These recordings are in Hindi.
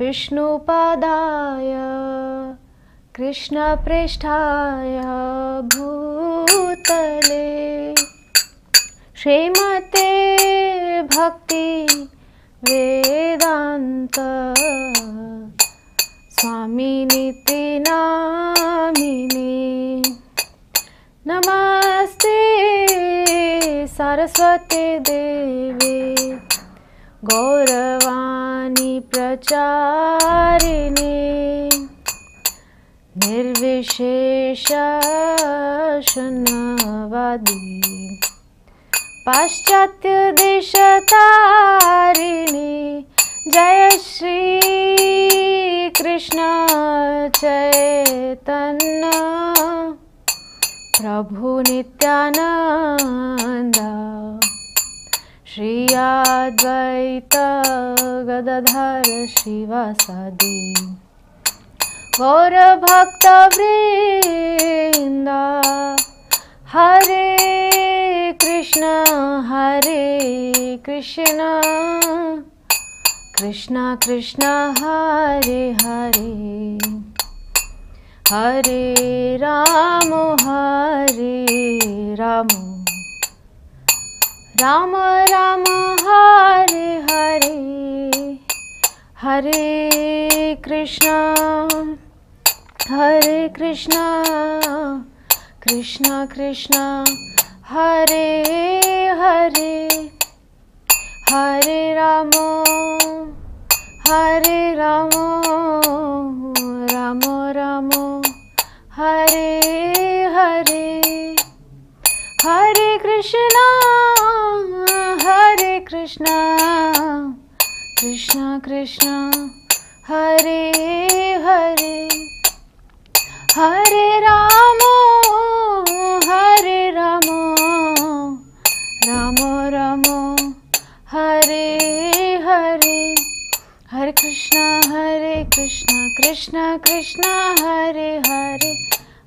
विष्णुपादाय कृष्णप्रेष्ठाय भूतले श्रीमते भक्ति वेदांत स्वामिनिति नामिने नमस्ते सरस्वती देवी गौरवाणी प्रचारिणे निर्विशेष शून्यवादी पाश्चात्य देशतारिणी जय श्री कृष्ण चैतन्य प्रभु नित्यानंद श्री अद्वैत गदाधर श्रीवासादि गौर भक्त वृंद हरे कृष्ण कृष्ण कृष्ण हरे हरे हरे राम राम राम हरे हरे हरे कृष्ण कृष्ण कृष्ण हरे हरे हरे राम राम राम हरे हरे हरे कृष्ण कृष्ण कृष्ण हरे हरे हरे राम राम राम हरे हरे हरे कृष्ण कृष्ण कृष्ण हरे हरे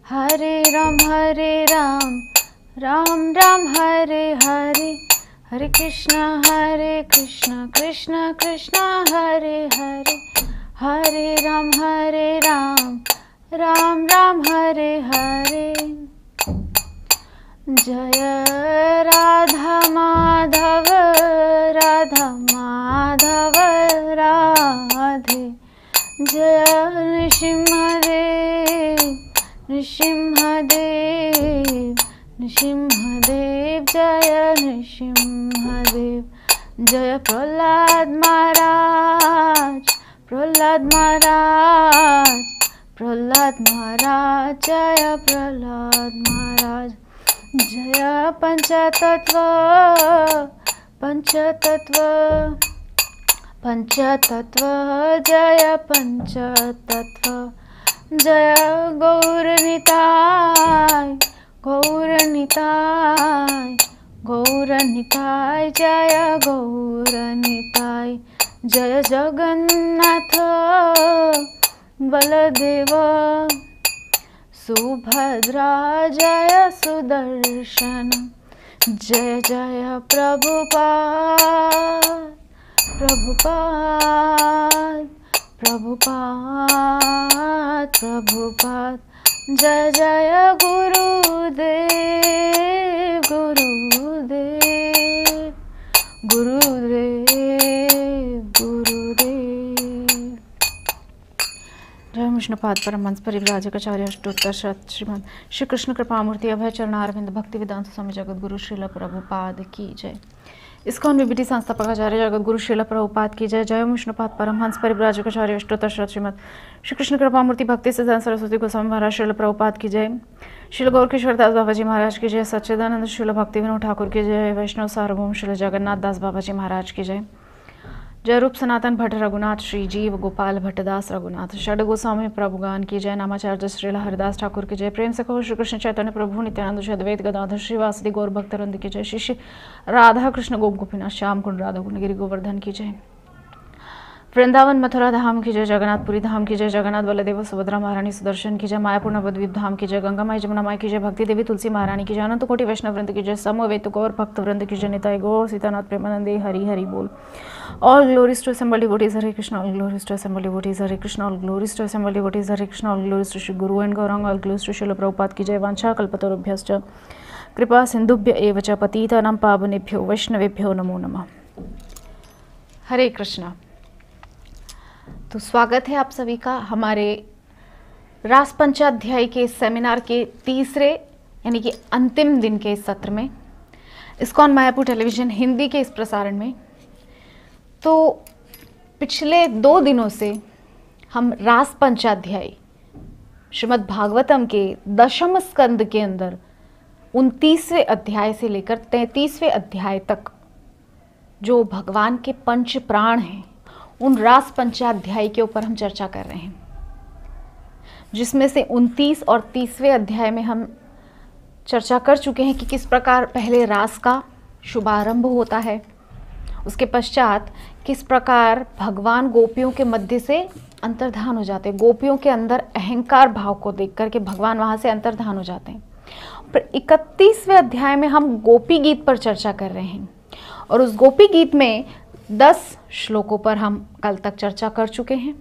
हरे राम राम राम हरे हरे हरे कृष्ण कृष्ण कृष्ण हरे हरे हरे राम राम राम हरे हरे जय राधा माधव राधे जय नृसिंहदेव जय नृसिंहदेव जय प्रहलाद महाराज जय प्रहलाद महाराज जय पंचतत्व जय पंचतत्व जय गौरनिताय जय गौरनिताय जय जगन्नाथ बलदेव सुभद्रा जय सुदर्शन जय जय प्रभुपाद जय जय गुरुदेव जय विष्णुपाद परमहंस परिव्राजकाचार्य अष्टोत्तर श्रीमद श्री कृष्ण कृपामूर्ति अभय चरणारविंद भक्ति वेदांत स्वामी जगतगुरु श्रील प्रभुपाद की जय। इस्कॉन विभूति संस्थापकाचार्य जगतगुरु श्रील प्रभुपाद की जय। जय विष्णुपाद परमहंस परिव्राजकाचार्य अष्टोत्तर श्रीमद श्री कृष्ण कृपामूर्ति भक्ति सिद्धांत सरस्वती गोस्वामी महाराज श्रील प्रभुपाद की जय। श्रील गौरकिशोर दास बाबा जी महाराज की जय। सच्चिदानंद श्रील भक्ति विनोद ठाकुर की जय। वैष्णव सार्वभौम श्रील जगन्नाथ दास बाबा जी महाराज की जय। जय रूप सनातन भट्ट रघुनाथ श्री जीव गोपाल भट्टदास रघुनाथ षड गोस्वामी प्रभुगान की जय। नामाचार्य श्रील हरिदास ठाकुर की जय। प्रेम से कहो श्री कृष्ण चैतन्य प्रभु नित्यानंद अद्वैत गदाधर श्रीवासदि गौर भक्तवृंद की जय। श्री राधा कृष्ण गोप गोपीनाथ श्याम कुंड राधा कुंड गिरि गोवर्धन की जय। वृंदावन मथुरा धाम की जय, जगन्नाथपुरी धाम की जय, जगन्नाथ बलदेव सुभद्रा महारानी सुदर्शन की जय, मायापुर नवद्वीप धाम की जय, गंगा माई जमुना माई की जय, भक्ति देवी तुलसी महारानी की जय, अनंत कोटि वैष्णव वृंद की जय, समवेत गौर भक्त वृंद की जय, निताय गौर सीतानाथ प्रेमानंदे हरि हरि बोल। All glories to assembled devotees, Hare Krishna. All glories to assembled devotees, Hare Krishna. All glories to assembled devotees, Hare Krishna. All glories to Shri Guru and Gauranga. All glories to Srila Prabhupada की जय। वांछा कल्पतरुभ्यश्च कृपा सिंधुभ्य एव च पतितानां पावनेभ्यो वैष्णवेभ्यो नमो नमः। हरे कृष्णा। तो स्वागत है आप सभी का हमारे रास पंचाध्याय के सेमिनार के तीसरे यानी कि अंतिम दिन के इस सत्र में इस्कॉन मायापुर टेलीविज़न हिंदी के इस प्रसारण में। तो पिछले 2 दिनों से हम रास पंचाध्याय श्रीमद् भागवतम के 10वें स्कंद के अंदर 29वें अध्याय से लेकर 33वें अध्याय तक जो भगवान के पंच प्राण हैं उन रास पंचाध्याय के ऊपर हम चर्चा कर रहे हैं, जिसमें से 29 और 30वें अध्याय में हम चर्चा कर चुके हैं कि किस प्रकार पहले रास का शुभारंभ होता है, उसके पश्चात किस प्रकार भगवान गोपियों के मध्य से अंतर्धान हो जाते हैं। गोपियों के अंदर अहंकार भाव को देख करके भगवान वहाँ से अंतर्धान हो जाते हैं। पर 31वें अध्याय में हम गोपी गीत पर चर्चा कर रहे हैं और उस गोपी गीत में 10 श्लोकों पर हम कल तक चर्चा कर चुके हैं।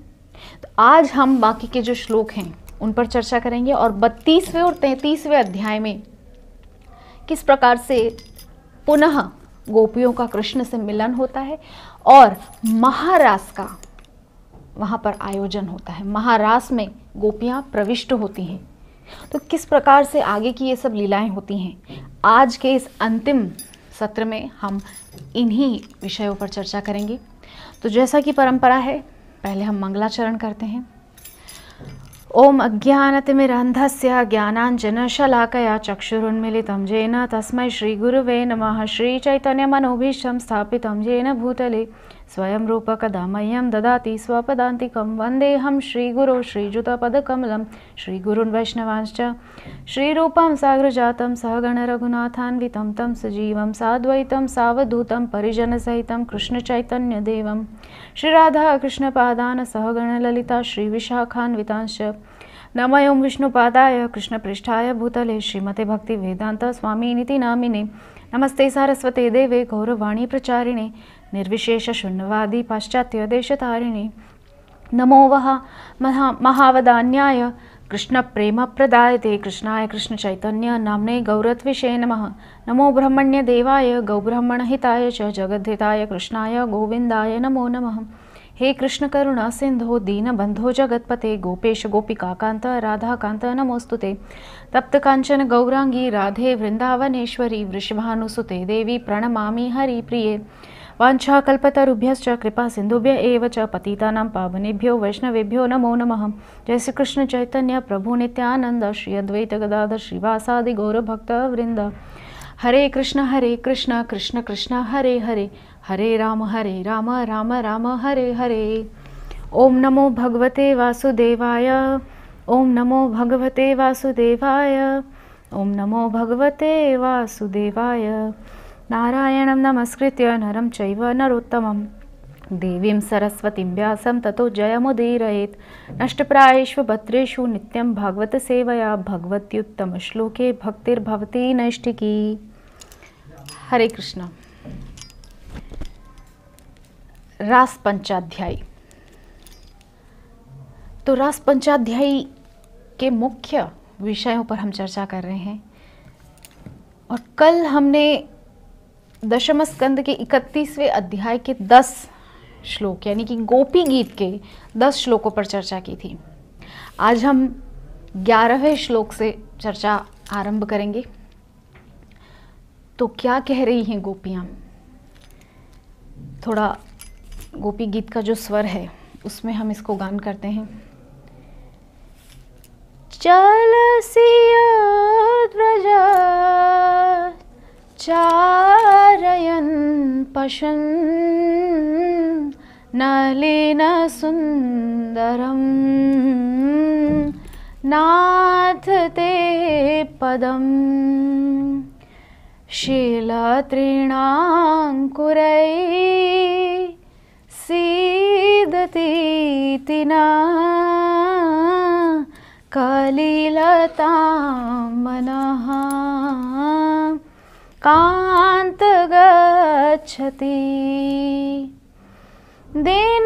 तो आज हम बाकी के जो श्लोक हैं उन पर चर्चा करेंगे और 32वें और 33वें अध्याय में किस प्रकार से पुनः गोपियों का कृष्ण से मिलन होता है और महारास का वहाँ पर आयोजन होता है। महारास में गोपियाँ प्रविष्ट होती हैं, तो किस प्रकार से आगे की ये सब लीलाएं होती हैं। आज के इस अंतिम सत्र में हम इन्हीं विषयों पर चर्चा करेंगे। तो जैसा कि परंपरा है, पहले हम मंगलाचरण करते हैं। ओम अज्ञानतिमिरन्धस्य ज्ञानाञ्जनशलाकया चक्षुरुन्मीलितं येन तस्मै श्रीगुरुवे नमः। श्रीचैतन्यमनोभीष्टं स्थापितं येन भूतले स्वयं रूपकदा मह्यं ददाति स्वपदान्तिकं। वन्देऽहं श्रीगुरो श्रीयुतपदकमलं श्रीगुरून् वैष्णवांश्च श्रीरूपं साग्रजातं सहगणरघुनाथान्वितं तं सजीवं साद्वैतं सावधूतं परिजनसहितं कृष्णचैतन्यदेवं श्रीराधा कृष्णपादान् सहगणललिता श्रीविशाखान्वितांश्च। नमो ओं विष्णुपादाय कृष्णपृष्ठाय भूतले श्रीमते भक्तिवेदान्त स्वामिनिति नामिने। नमस्ते सारस्वते देवे गौरवाणी प्रचारिणे निर्विशेष शून्यवादी पाश्चात्य देशतारिणे। नमो वः महावदान्याय कृष्ण प्रेम प्रदायते कृष्णाय कृष्ण चैतन्य नामने गौरत्विषे नमः। नमो ब्रह्मण्य देवाय गौब्रह्मण हिताय च जगद्धिताय कृष्णाय गोविंदाय नमो नमः। हे कृष्ण करुणा सिंधो दीनबंधो जगत्पते गोपेश गोपिकाकांत राधाकांत नमोस्तुते। तप्त कांचन गौरांगी राधे वृंदावनेश्वरी वृषभानुसुते देवी प्रणमामि हरिप्रिये। वाञ्छाकल्पतरुभ्यश्च कृपा सिंधुभ्य एव च पतितानां पावनेभ्यो वैष्णवेभ्यो नमो नमः। जय श्री कृष्ण चैतन्य प्रभु नित्यानंद श्री अद्वैत गदाधर श्रीवासादि गौर भक्त वृंद। हरे कृष्ण कृष्ण कृष्ण हरे हरे, हरे राम राम राम हरे हरे। ओम नमो भगवते वासुदेवाय, ओम नमो भगवते वासुदेवाय, ओम नमो भगवते वासुदेवाय। नारायणं नमस्कृत्य नरं चैव नरोत्तमं देवीं सरस्वतीं व्यासं ततो जयमुदीरयेत्। नष्टप्रायेषु भद्रेषु नित्यं भागवत सेवया भगवत्युत्तम श्लोके भक्तिर्भवति नैष्ठिकी। हरे कृष्ण। रास पंचाध्याय। तो रास पंचाध्याय के मुख्य विषयों पर हम चर्चा कर रहे हैं और कल हमने दशम स्कंद के 31वें अध्याय के 10 श्लोक यानी कि गोपी गीत के 10 श्लोकों पर चर्चा की थी। आज हम 11वें श्लोक से चर्चा आरंभ करेंगे। तो क्या कह रही हैं गोपियाँ? थोड़ा गोपी गीत का जो स्वर है उसमें हम इसको गान करते हैं। चल सिया व्रजा चारयन् पशन् नलिन सुंदरम नाथ ते पदम शीलतृणांकुरै सीदते प्रीतिना कलिलतां मनः कान्त गच्छति दिनपरीक्षये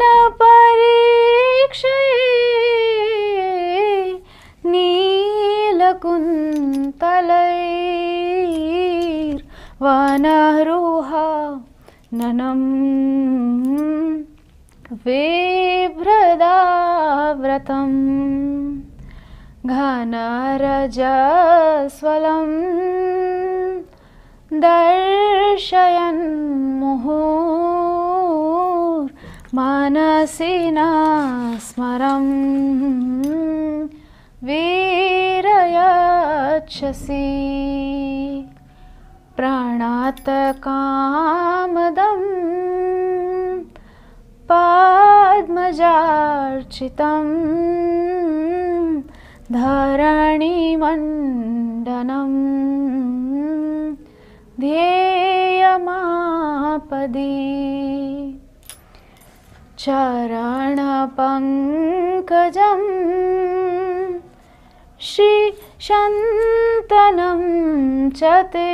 नीलकुन्तलैर्वनरुहा ननं बिभ्रदाव्रतं घनरजस्वलं दर्शयन् मुहुर्मनसि न स्मरं वीरयच्छसि प्रणतकामदं पद्मजार्चितं धरणिमण्डनं ध्येयमापदि चरणपङ्कजं श्रीशन्तनं च ते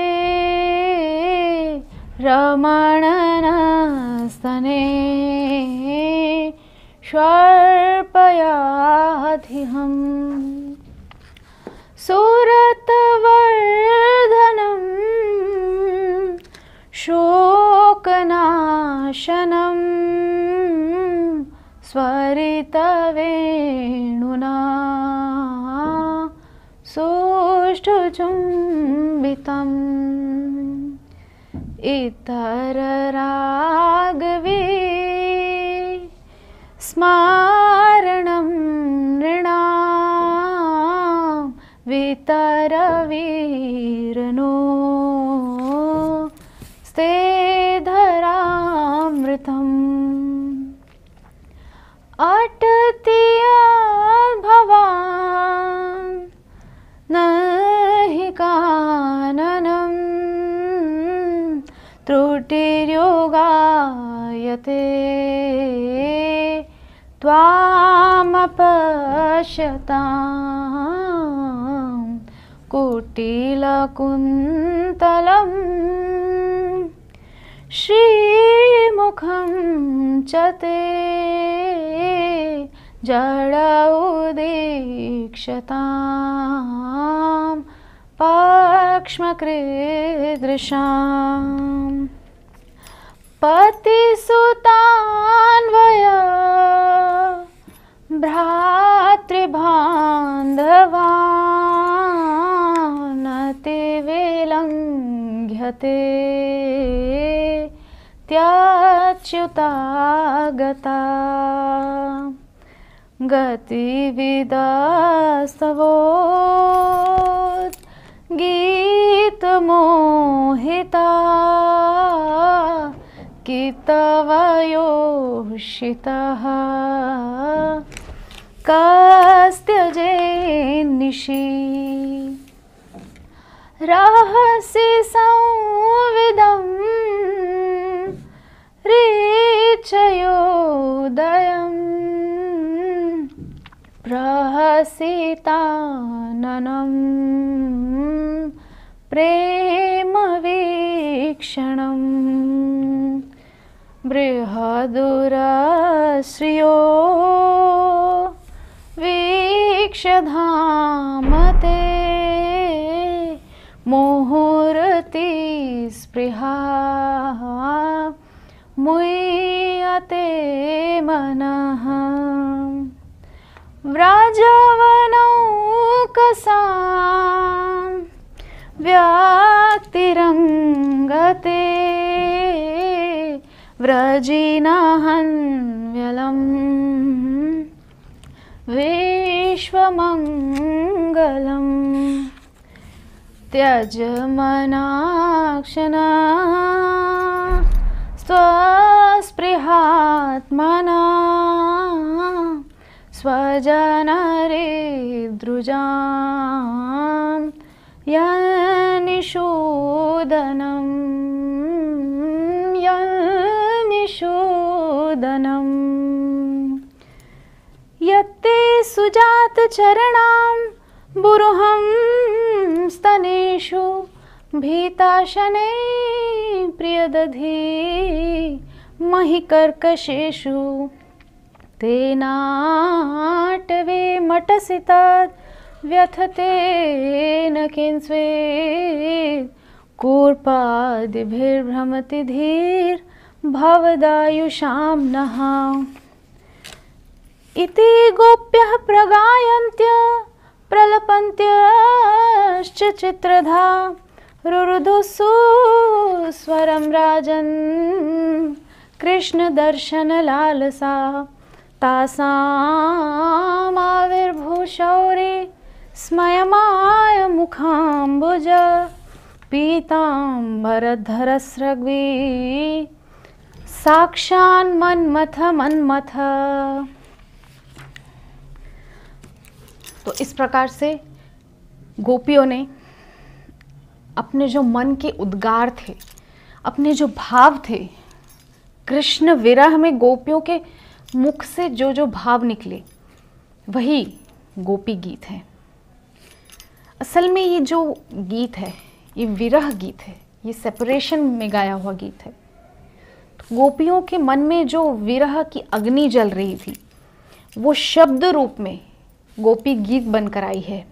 रमणनस्तने स्वार्पयाधिहम् सुरतवर्धनं शोकनाशनं स्वरितवेणुना सुष्ठुचुम्बितम् इतररागवे स्मारणं नृणां वितरवीरनो स्ते धरामृतम् अटतियाद्भवान् न हि काननं त्रुटिर्योगायते त्वामपश्यतां कुटिलकुन्तलं श्रीमुखं च ते जडौदीक्षतां पक्ष्मकृदृशाम् पतिसुतान्वय भ्रातृबान्धवानतिविलङ्घ्यते त्याच्युता गता गतिविदस्तवोत् गीतमोहिता कितवयोषितः कस्त्यजेन्निशि रहसि संविदं ऋचयोदयं प्रहसिताननं प्रेमवीक्षणम् बृहदुरश्रियो वीक्षधामते मुहुरति स्पृहा मुह्यते मनः व्राजवनौकसां व्याक्तिरङ्गते व्रजिनहन्व्यलं विश्वमङ्गलम् त्यजमनाक्षना स्वस्पृहात्मना स्वजनहृद्रुजां यनिषूदनं यत्ते सुजात चरणां बुरुहं स्तनेषु भीताशने प्रियदधि महिकर्कशेषु तेनाटवे मटसितात् व्यथतेन किंस्वेत् कूर्पादिभिर्भ्रमति धीर्भवदायुषां नः इति गोप्यः प्रगायन्त्य प्रलपन्त्यश्च चित्रधा रुरुदुः स्वरं राजन् कृष्णदर्शनलालसा तासामाविर्भूषौरे स्मयमाय मुखाम्बुज पीताम्बरधरस्रग्वी साक्षान्मन्मथ मन्मथ। तो इस प्रकार से गोपियों ने अपने जो मन के उद्गार थे, अपने जो भाव थे, कृष्ण विरह में गोपियों के मुख से जो जो भाव निकले वही गोपी गीत है। असल में ये जो गीत है ये विरह गीत है, ये सेपरेशन में गाया हुआ गीत है। तो गोपियों के मन में जो विरह की अग्नि जल रही थी वो शब्द रूप में गोपी गीत बनकर आई है।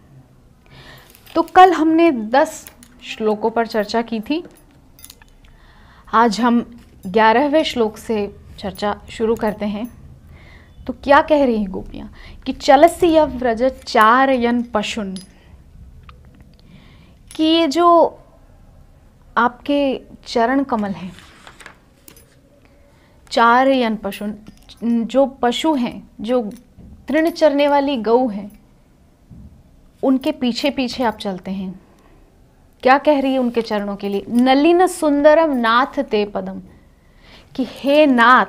तो कल हमने 10 श्लोकों पर चर्चा की थी। आज हम 11वें श्लोक से चर्चा शुरू करते हैं। तो क्या कह रही हैं गोपियाँ कि चलसी व्रज चारयन पशुन, कि ये जो आपके चरण कमल हैं, चारयन पशुन, जो पशु हैं, जो तृण चरने वाली गऊ हैं, उनके पीछे पीछे आप चलते हैं। क्या कह रही है उनके चरणों के लिए? नलिन सुंदरम नाथ ते पदम, कि हे नाथ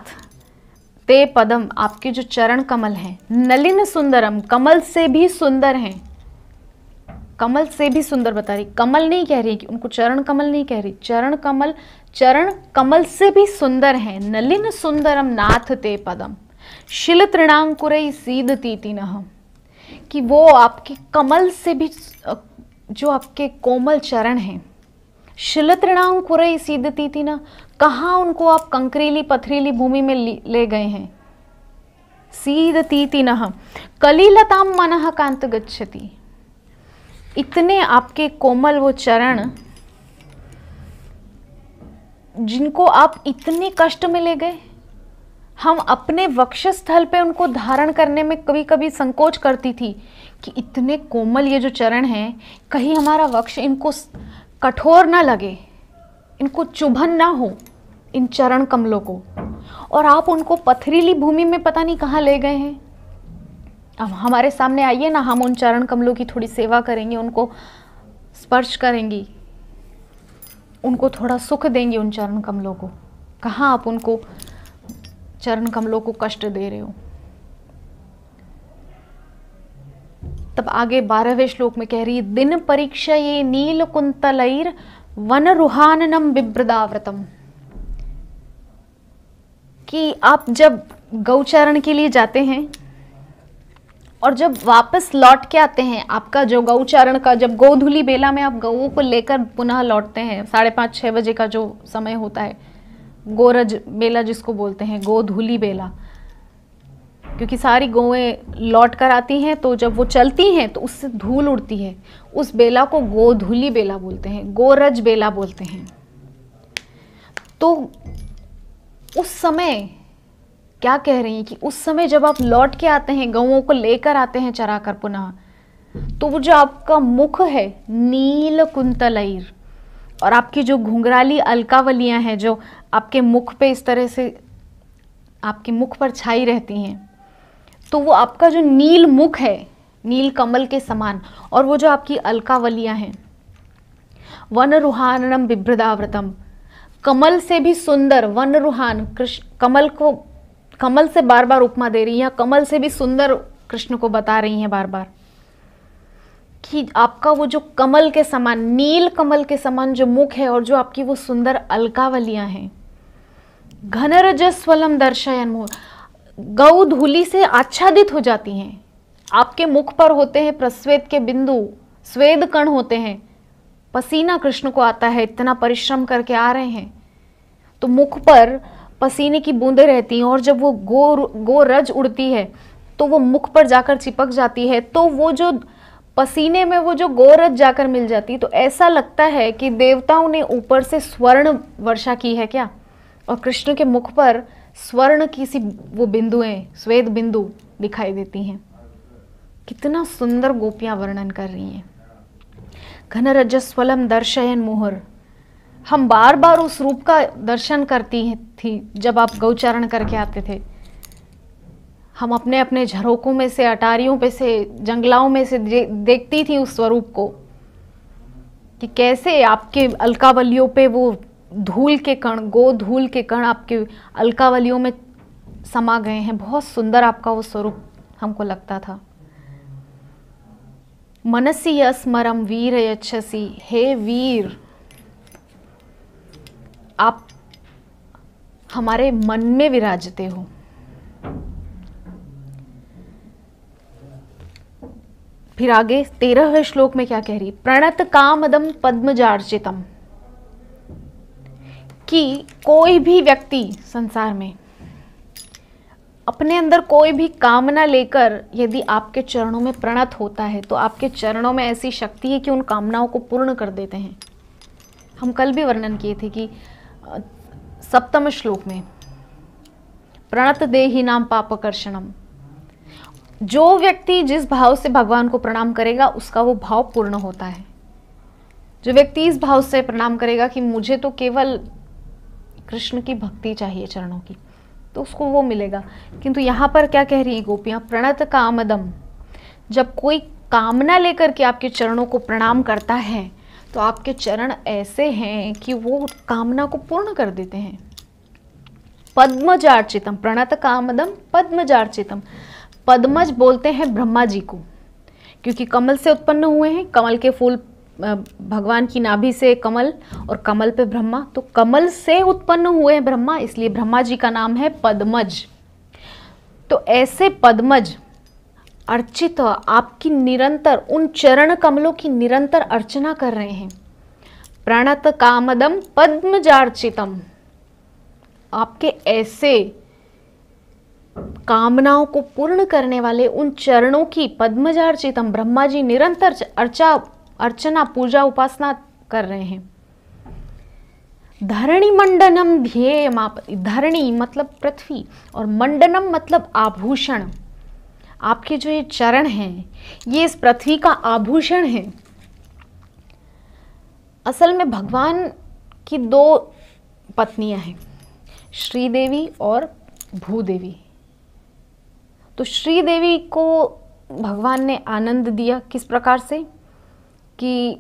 ते पदम, आपके जो चरण कमल हैं, नलिन सुंदरम, कमल से भी सुंदर हैं। कमल से भी सुंदर बता रही, कमल नहीं कह रही कि उनको चरण कमल नहीं कह रही, चरण कमल से भी सुंदर हैं। नलिन सुंदरम नाथ ते पदम शिल तृणांकुरई सीदतीतिनः, कि वो आपके कमल से भी, जो आपके कोमल चरण हैं, शिल तृणांकुरई सीदतीतिनः, कहाँ उनको आप कंकरीली पथरीली भूमि में ले गए हैं। सीदतीतिनः कलिलतां मनः कांत गच्छति, इतने आपके कोमल वो चरण जिनको आप इतने कष्ट में ले गए। हम अपने वक्षस्थल पे उनको धारण करने में कभी कभी संकोच करती थी कि इतने कोमल ये जो चरण हैं, कहीं हमारा वक्ष इनको कठोर ना लगे, इनको चुभन ना हो इन चरण कमलों को, और आप उनको पथरीली भूमि में पता नहीं कहाँ ले गए हैं। अब हमारे सामने आइए ना, हम उन चरण कमलों की थोड़ी सेवा करेंगे, उनको स्पर्श करेंगी, उनको थोड़ा सुख देंगे उन चरण कमलों को। कहाँ आप उनको चरण कमलों को कष्ट दे रहे हो। तब आगे 12वें श्लोक में कह रही है, दिन परीक्षा ये नील कुंतलैर वन रुहाननम बिभ्रदाव्रतम, कि आप जब गौचरण के लिए जाते हैं और जब वापस लौट के आते हैं, आपका जो गौचरण का, जब गोधूली बेला में आप गौओं को लेकर पुनः लौटते हैं, 5:30-6 बजे का जो समय होता है, गोरज बेला जिसको बोलते हैं, गोधूली बेला, क्योंकि सारी गौएं लौट कर आती हैं, तो जब वो चलती हैं तो उससे धूल उड़ती है, उस बेला को गोधूली बेला बोलते हैं, गोरज बेला बोलते हैं। तो उस समय क्या कह रही हैं कि उस समय जब आप लौट के आते हैं, गौओं को लेकर आते हैं चरा कर पुनः, तो वो जो आपका मुख है नील कुंतलैर, और आपकी जो घुंघराली अलकावलियां हैं जो आपके मुख पे इस तरह से आपके मुख पर छाई रहती हैं, तो वो आपका जो नील मुख है, नील कमल के समान, और वो जो आपकी अलकावलियां हैं, वन रुहानम बिभ्रदाव्रतम, कमल से भी सुंदर, वन रुहान, कृष्ण कमल को, कमल से बार बार उपमा दे रही हैं, कमल से भी सुंदर कृष्ण को बता रही हैं बार बार, कि आपका वो जो कमल के समान, नील कमल के समान जो मुख है, और जो आपकी वो सुंदर अलकावलियां हैं, घनरजस्वलम दर्शयन मोह, गौ धूलि से आच्छादित हो जाती हैं। आपके मुख पर होते हैं प्रस्वेद के बिंदु, स्वेद कण होते हैं, पसीना कृष्ण को आता है, इतना परिश्रम करके आ रहे हैं तो मुख पर पसीने की बूंदें रहती हैं, और जब वो गोरज उड़ती है तो वो मुख पर जाकर चिपक जाती है, तो वो जो पसीने में वो जो गोरज जाकर मिल जाती, तो ऐसा लगता है कि देवताओं ने ऊपर से स्वर्ण वर्षा की है क्या, और कृष्ण के मुख पर स्वर्ण की सी वो बिंदुएं, श्वेत बिंदु दिखाई देती हैं। कितना सुंदर गोपियां वर्णन कर रही हैं। घन रजस्वलम दर्शयन मुहुर, हम बार बार उस रूप का दर्शन करती थी जब आप गौचरण करके आते थे। हम अपने अपने झरोकों में से, अटारियों पे से, जंगलाओं में से देखती थी उस स्वरूप को, कि कैसे आपके अलकावलियों पे वो धूल के कण, गोधूल के कण आपके अलकावलियों में समा गए हैं। बहुत सुंदर आपका वो स्वरूप हमको लगता था। मनसी अस्मरम वीर यच्छसी, हे वीर आप हमारे मन में विराजते हो। फिर आगे 13वें श्लोक में क्या कह रही, प्रणत कामदम पद्मजार्चितम, कि कोई भी व्यक्ति संसार में अपने अंदर कोई भी कामना लेकर यदि आपके चरणों में प्रणत होता है तो आपके चरणों में ऐसी शक्ति है कि उन कामनाओं को पूर्ण कर देते हैं। हम कल भी वर्णन किए थे कि 7वें श्लोक में प्रणत देहि नाम पापकर्षणम, जो व्यक्ति जिस भाव से भगवान को प्रणाम करेगा उसका वो भाव पूर्ण होता है। जो व्यक्ति इस भाव से प्रणाम करेगा कि मुझे तो केवल कृष्ण की भक्ति चाहिए चरणों की, तो उसको वो मिलेगा। किंतु यहाँ पर क्या कह रही है गोपियाँ, प्रणत कामदम, जब कोई कामना लेकर के आपके चरणों को प्रणाम करता है तो आपके चरण ऐसे हैं कि वो कामना को पूर्ण कर देते हैं। पद्मजार्चितम, प्रणत कामदम पद्मजार्चितम, पद्मज बोलते हैं ब्रह्मा जी को, क्योंकि कमल से उत्पन्न हुए हैं। कमल के फूल, भगवान की नाभि से कमल और कमल पे ब्रह्मा, तो कमल से उत्पन्न हुए हैं ब्रह्मा, इसलिए ब्रह्मा जी का नाम है पद्मज। तो ऐसे पद्मज अर्चित आपकी निरंतर, उन चरण कमलों की निरंतर अर्चना कर रहे हैं। प्रणत कामदम पद्मजार्चितम, आपके ऐसे कामनाओं को पूर्ण करने वाले उन चरणों की पद्मजार्चितम, ब्रह्मा जी निरंतर अर्चना, पूजा, उपासना कर रहे हैं। धरणी मंडनम ध्येय माप, धरणी मतलब पृथ्वी और मंडनम मतलब आभूषण। आपके जो ये चरण हैं ये इस पृथ्वी का आभूषण है। असल में भगवान की 2 पत्नियां हैं, श्रीदेवी और भूदेवी। तो श्रीदेवी को भगवान ने आनंद दिया किस प्रकार से, कि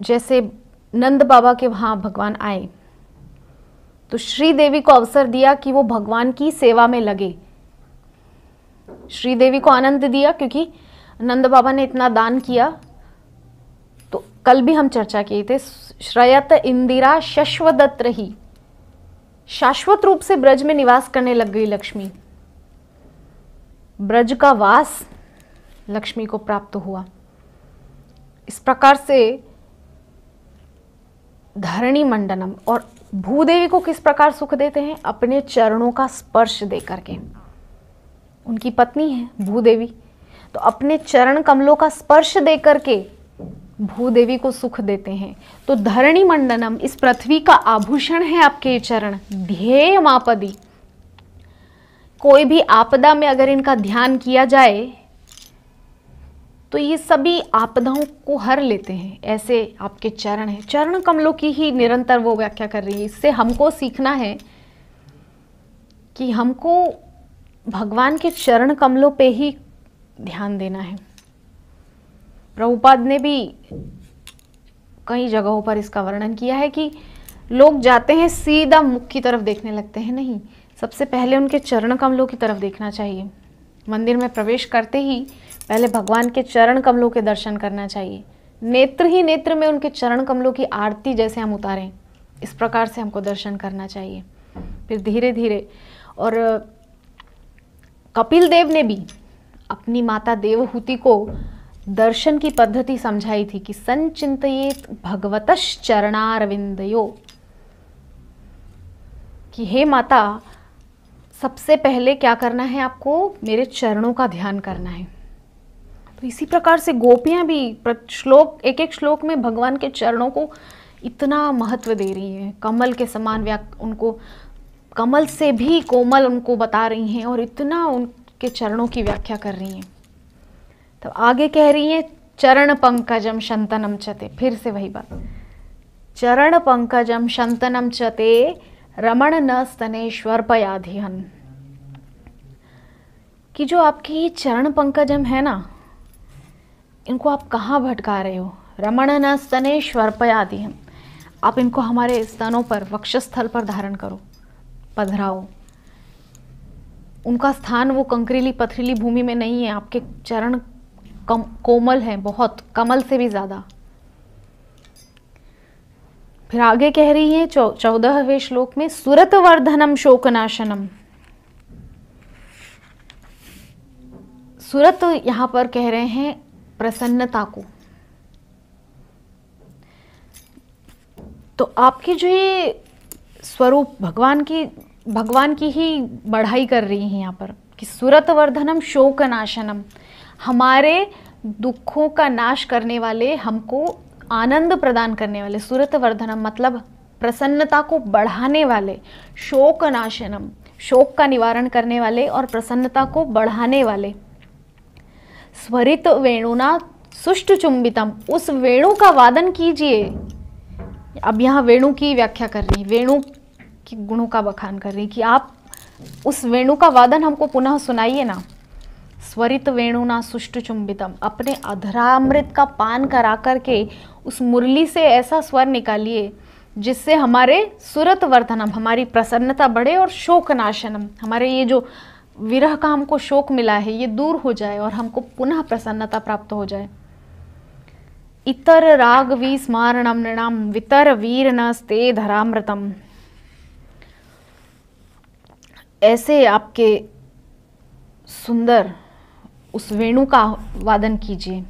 जैसे नंद बाबा के वहाँ भगवान आए तो श्रीदेवी को अवसर दिया कि वो भगवान की सेवा में लगे। श्रीदेवी को आनंद दिया क्योंकि नंद बाबा ने इतना दान किया। तो कल भी हम चर्चा किए थे, श्रयत इंदिरा शश्वदत्त रही, शाश्वत रूप से ब्रज में निवास करने लग गई लक्ष्मी। ब्रज का वास लक्ष्मी को प्राप्त हुआ। इस प्रकार से धरणी मंडनम, और भूदेवी को किस प्रकार सुख देते हैं, अपने चरणों का स्पर्श दे करके। उनकी पत्नी है भूदेवी, तो अपने चरण कमलों का स्पर्श दे करके भूदेवी को सुख देते हैं। तो धरणी मंडनम, इस पृथ्वी का आभूषण है आपके चरण। ध्येय मापदी, कोई भी आपदा में अगर इनका ध्यान किया जाए तो ये सभी आपदाओं को हर लेते हैं। ऐसे आपके चरण हैं। चरण कमलों की ही निरंतर वो व्याख्या कर रही है। इससे हमको सीखना है कि हमको भगवान के चरण कमलों पे ही ध्यान देना है। प्रभुपाद ने भी कई जगहों पर इसका वर्णन किया है कि लोग जाते हैं सीधा मुख की तरफ देखने लगते हैं। नहीं, सबसे पहले उनके चरण कमलों की तरफ देखना चाहिए। मंदिर में प्रवेश करते ही पहले भगवान के चरण कमलों के दर्शन करना चाहिए। नेत्र ही नेत्र में उनके चरण कमलों की आरती जैसे हम उतारें, इस प्रकार से हमको दर्शन करना चाहिए। फिर धीरे धीरे, और कपिल देव ने भी अपनी माता देवहूति को दर्शन की पद्धति समझाई थी कि संचिंतयेत भगवतश् चरणारविंदयो, कि हे माता सबसे पहले क्या करना है, आपको मेरे चरणों का ध्यान करना है। तो इसी प्रकार से गोपियां भी श्लोक, एक एक श्लोक में भगवान के चरणों को इतना महत्व दे रही हैं। कमल के समान उनको, कमल से भी कोमल उनको बता रही हैं और इतना उनके चरणों की व्याख्या कर रही हैं। तो आगे कह रही हैं चरण पंकजम शंतनम चते, फिर से वही बात, चरण पंकजम शंतनम चते रमण न स्तनेश्वर पयाधिहन, कि जो आपकी ये चरण पंकजम है ना, इनको आप कहाँ भटका रहे हो। रमण न स्तनेश्वर पयाधिहन, आप इनको हमारे स्तनों पर, वक्षस्थल पर धारण करो, पधराओ। उनका स्थान वो कंकरीली पथरीली भूमि में नहीं है, आपके चरण कोमल हैं, बहुत, कमल से भी ज्यादा। फिर आगे कह रही है 14वें श्लोक में सुरत वर्धनम शोकनाशनम। सुरत यहां पर कह रहे हैं प्रसन्नता को। तो आपकी जो ये स्वरूप भगवान की ही बढ़ाई कर रही है यहाँ पर कि सुरत वर्धनम शोकनाशनम, हमारे दुखों का नाश करने वाले, हमको आनंद प्रदान करने वाले। सुरत वर्धनम मतलब प्रसन्नता को बढ़ाने वाले, शोक नाशनम शोक का निवारण करने वाले और प्रसन्नता को बढ़ाने वाले। स्वरित वेणुना सुष्टु चुंबितम, उस वेणु का वादन कीजिए। अब यहाँ वेणु की व्याख्या कर रही, वेणु की गुणों का बखान कर रही कि आप उस वेणु का वादन हमको पुनः सुनाइए ना। स्वरित वेणुना सुष्टु चुंबितम, अपने अधरामृत का पान करा करके उस मुरली से ऐसा स्वर निकालिए जिससे हमारे सुरत वर्धनम, हमारी प्रसन्नता बढ़े, और शोक नाशनम, हमारे ये जो विरह का हमको शोक मिला है ये दूर हो जाए और हमको पुनः प्रसन्नता प्राप्त हो जाए। इतर राग विस्मारणम नृणाम वितर वीर नस्ते धरामृतम, ऐसे आपके सुंदर उस वेणु का वादन कीजिए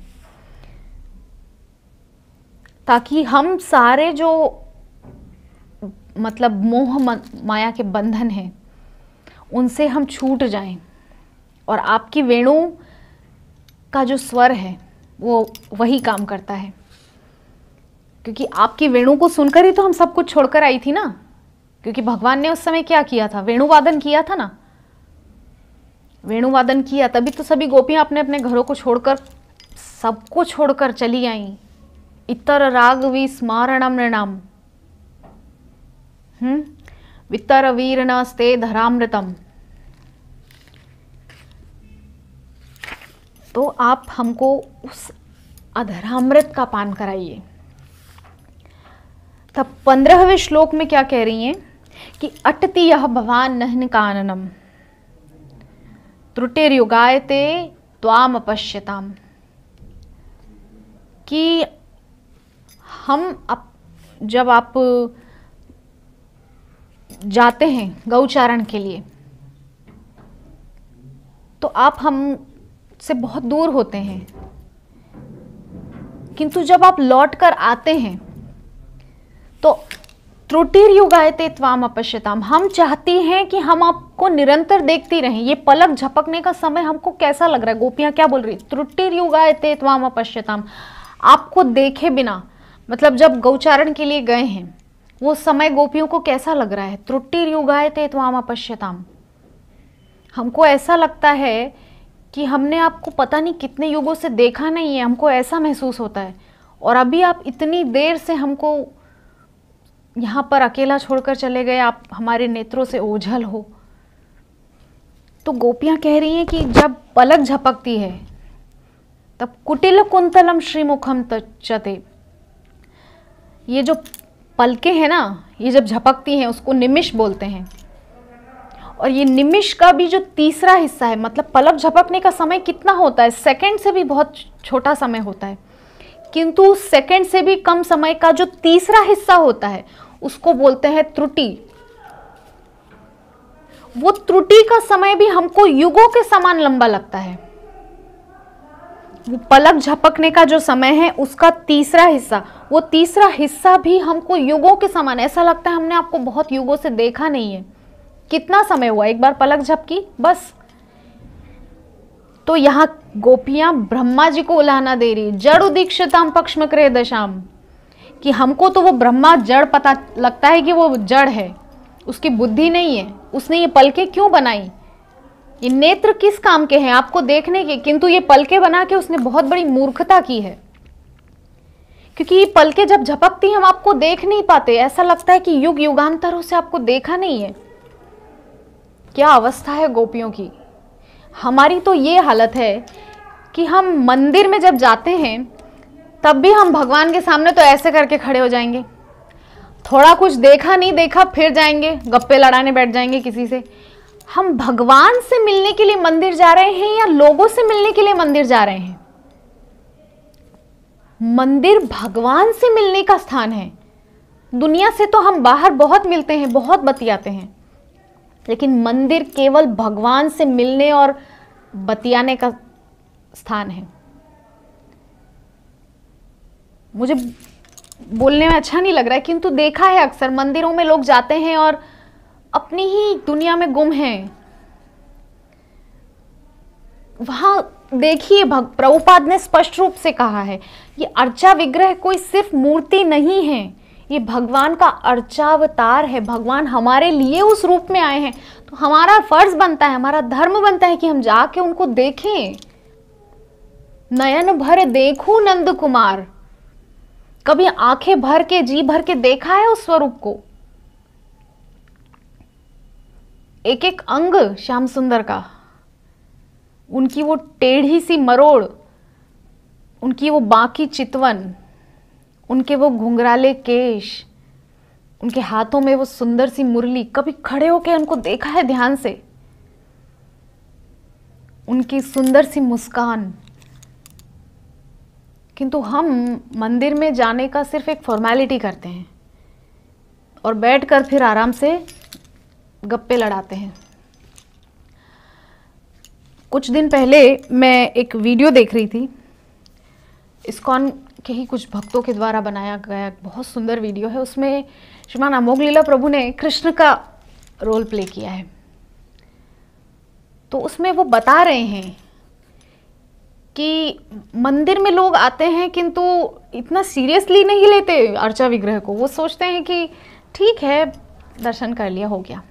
ताकि हम सारे जो मतलब मोह माया के बंधन हैं उनसे हम छूट जाएं, और आपकी वेणु का जो स्वर है वो वही काम करता है। क्योंकि आपकी वेणु को सुनकर ही तो हम सब कुछ छोड़कर आई थी ना, क्योंकि भगवान ने उस समय क्या किया था, वेणुवादन किया था ना, वेणुवादन किया, तभी तो सभी गोपियां अपने अपने घरों को छोड़कर, सबको छोड़कर चली आई। इतर राग विस्मारणम नृणाम वितर वीर नस्ते धरामृतम। तो आप हमको उस अधरामृत का पान कराइए। तब 15वें श्लोक में क्या कह रही हैं कि अटति यह भवान नहन काननम त्रुटिर्युगायते त्वाम अपश्यताम, कि हम जब आप जाते हैं गौचारण के लिए तो आप हम से बहुत दूर होते हैं, किंतु जब आप लौट कर आते हैं तो त्रुटिर्युगायते त्वाम अपश्यताम, हम चाहती हैं कि हम आपको निरंतर देखती रहें। ये पलक झपकने का समय हमको कैसा लग रहा है, गोपियां क्या बोल रही, त्रुटिर्युगायते त्वाम अपश्यताम, आपको देखे बिना, मतलब जब गौचारण के लिए गए हैं वो समय गोपियों को कैसा लग रहा है, त्रुटिर्युगायते त्वाम अपश्यताम, हमको ऐसा लगता है कि हमने आपको पता नहीं कितने युगों से देखा नहीं है, हमको ऐसा महसूस होता है, और अभी आप इतनी देर से हमको यहाँ पर अकेला छोड़कर चले गए, आप हमारे नेत्रों से ओझल हो। तो गोपियां कह रही हैं कि जब पलक झपकती है तब कुटिल कुंतलम श्रीमुखम तच्चते, ये जो पलकें हैं ना, ये जब झपकती हैं उसको निमिष बोलते हैं। और ये निमिष का भी जो तीसरा हिस्सा है, मतलब पलक झपकने का समय कितना होता है, सेकंड से भी बहुत छोटा समय होता है, किंतु सेकंड से भी कम समय का जो तीसरा हिस्सा होता है उसको बोलते हैं त्रुटि। वो त्रुटि का समय भी हमको युगों के समान लंबा लगता है। वो पलक झपकने का जो समय है उसका तीसरा हिस्सा, वो तीसरा हिस्सा भी हमको युगों के समान ऐसा लगता है हमने आपको बहुत युगों से देखा नहीं है। कितना समय हुआ, एक बार पलक झपकी बस। तो यहाँ गोपियां ब्रह्मा जी को उलाहना दे रही, जड़ उदीक्षिताम पक्ष्मकृ दशाम, कि हमको तो वो ब्रह्मा जड़ पता लगता है कि वो जड़ है, उसकी बुद्धि नहीं है, उसने ये पलकें क्यों बनाई, ये नेत्र किस काम के हैं, आपको देखने के, किंतु ये पलकें बना के उसने बहुत बड़ी मूर्खता की है। क्योंकि ये पलकें जब झपकती हम आपको देख नहीं पाते, ऐसा लगता है कि युग युगांतरों से आपको देखा नहीं है। क्या अवस्था है गोपियों की। हमारी तो ये हालत है कि हम मंदिर में जब जाते हैं तब भी हम भगवान के सामने तो ऐसे करके खड़े हो जाएंगे, थोड़ा कुछ देखा नहीं देखा फिर जाएंगे गप्पे लड़ाने बैठ जाएंगे किसी से। हम भगवान से मिलने के लिए मंदिर जा रहे हैं या लोगों से मिलने के लिए मंदिर जा रहे हैं? मंदिर भगवान से मिलने का स्थान है। दुनिया से तो हम बाहर बहुत मिलते हैं, बहुत बतियाते हैं, लेकिन मंदिर केवल भगवान से मिलने और बतियाने का स्थान है। मुझे बोलने में अच्छा नहीं लग रहा है, किंतु देखा है अक्सर मंदिरों में लोग जाते हैं और अपनी ही दुनिया में गुम हैं। वहां देखिए प्रभुपाद ने स्पष्ट रूप से कहा है, ये अर्चा विग्रह कोई सिर्फ मूर्ति नहीं है, ये भगवान का अर्चावतार है। भगवान हमारे लिए उस रूप में आए हैं, तो हमारा फर्ज बनता है, हमारा धर्म बनता है कि हम जाके उनको देखें। नयन भर देखूं नंद कुमार, कभी आंखें भर के जी भर के देखा है उस स्वरूप को? एक एक अंग श्याम सुंदर का, उनकी वो टेढ़ी सी मरोड़, उनकी वो बांकी चितवन, उनके वो घुंघराले केश, उनके हाथों में वो सुंदर सी मुरली, कभी खड़े होकर उनको देखा है ध्यान से? उनकी सुंदर सी मुस्कान। किंतु हम मंदिर में जाने का सिर्फ एक फॉर्मेलिटी करते हैं और बैठकर फिर आराम से गप्पे लड़ाते हैं। कुछ दिन पहले मैं एक वीडियो देख रही थी, इस्कॉन के ही कुछ भक्तों के द्वारा बनाया गया बहुत सुंदर वीडियो है। उसमें श्रीमान अमोघ लीला प्रभु ने कृष्ण का रोल प्ले किया है। तो उसमें वो बता रहे हैं कि मंदिर में लोग आते हैं किंतु इतना सीरियसली नहीं लेते अर्चा विग्रह को। वो सोचते हैं कि ठीक है दर्शन कर लिया, हो गया।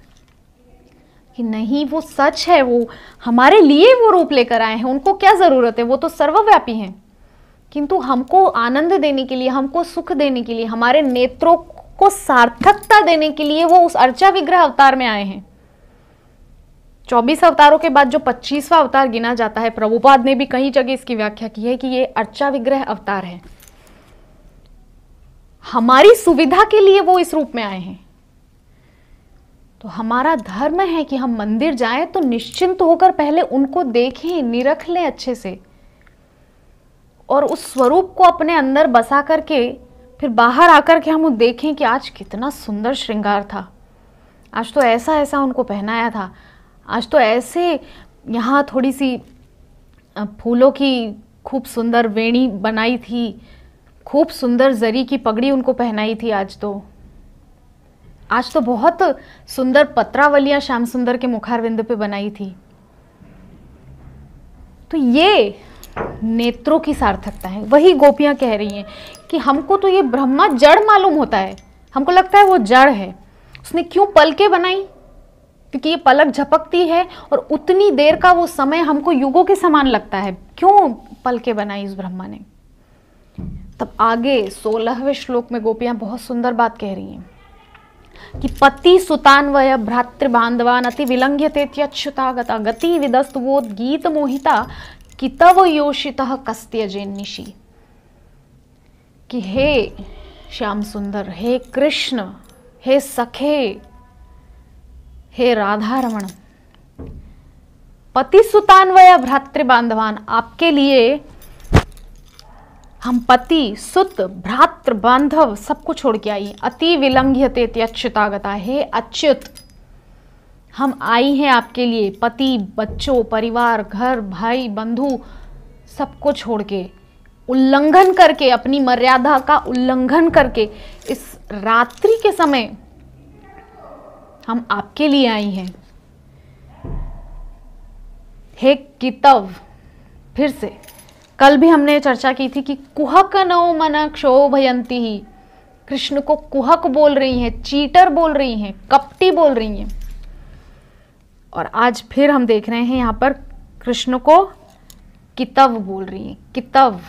कि नहीं, वो सच है, वो हमारे लिए वो रूप लेकर आए हैं, उनको क्या जरूरत है, वो तो सर्वव्यापी हैं। किंतु हमको आनंद देने के लिए, हमको सुख देने के लिए, हमारे नेत्रों को सार्थकता देने के लिए वो उस अर्चा विग्रह अवतार में आए हैं। 24 अवतारों के बाद जो 25वां अवतार गिना जाता है, प्रभुपाद ने भी कई जगह इसकी व्याख्या की है कि ये अर्चा विग्रह अवतार है। हमारी सुविधा के लिए वो इस रूप में आए हैं। तो हमारा धर्म है कि हम मंदिर जाएं तो निश्चिंत होकर पहले उनको देखें, निरख लें अच्छे से, और उस स्वरूप को अपने अंदर बसा करके फिर बाहर आकर के हम देखें कि आज कितना सुंदर श्रृंगार था, आज तो ऐसा ऐसा उनको पहनाया था, आज तो ऐसे यहाँ थोड़ी सी फूलों की खूब सुंदर वेणी बनाई थी, खूब सुंदर जरी की पगड़ी उनको पहनाई थी, आज तो बहुत सुंदर पत्रावलियां श्याम सुंदर के मुखारविंद पे बनाई थी। तो ये नेत्रों की सार्थकता है। वही गोपियां कह रही हैं कि हमको तो ये ब्रह्मा जड़ मालूम होता है, हमको लगता है वो जड़ है। उसने क्यों पलकें बनाई? क्योंकि ये पलक झपकती है और उतनी देर का वो समय हमको युगों के समान लगता है। क्यों पलकें बनाई उस ब्रह्मा ने? तब आगे 16वें श्लोक में गोपियां बहुत सुंदर बात कह रही हैं कि पति सुतान्वय भ्रातृबांधवान अति विलंघ्यतेत्यच्युतागता गति विदस्तवोद गीत मोहिता कि तव योषितः कस्त्यजेन्निशि। कि हे श्याम सुंदर, हे कृष्ण, हे सखे, हे राधा रमण, पति सुतान्वय भ्रातृबांधवान, आपके लिए हम पति सुत भ्रातृ बांधव सबको छोड़ के आई। अति विलंघ्यते अच्युतागता, हे अच्युत, हम आई हैं आपके लिए, पति, बच्चों, परिवार, घर, भाई, बंधु, सबको छोड़ के, उल्लंघन करके, अपनी मर्यादा का उल्लंघन करके इस रात्रि के समय हम आपके लिए आई हैं। हे कितव, फिर से कल भी हमने चर्चा की थी कि कुहक नो मन क्षोभयंती ही, कृष्ण को कुहक बोल रही हैं, चीटर बोल रही हैं, कपटी बोल रही हैं। और आज फिर हम देख रहे हैं यहां पर कृष्ण को कितव बोल रही हैं, कितव,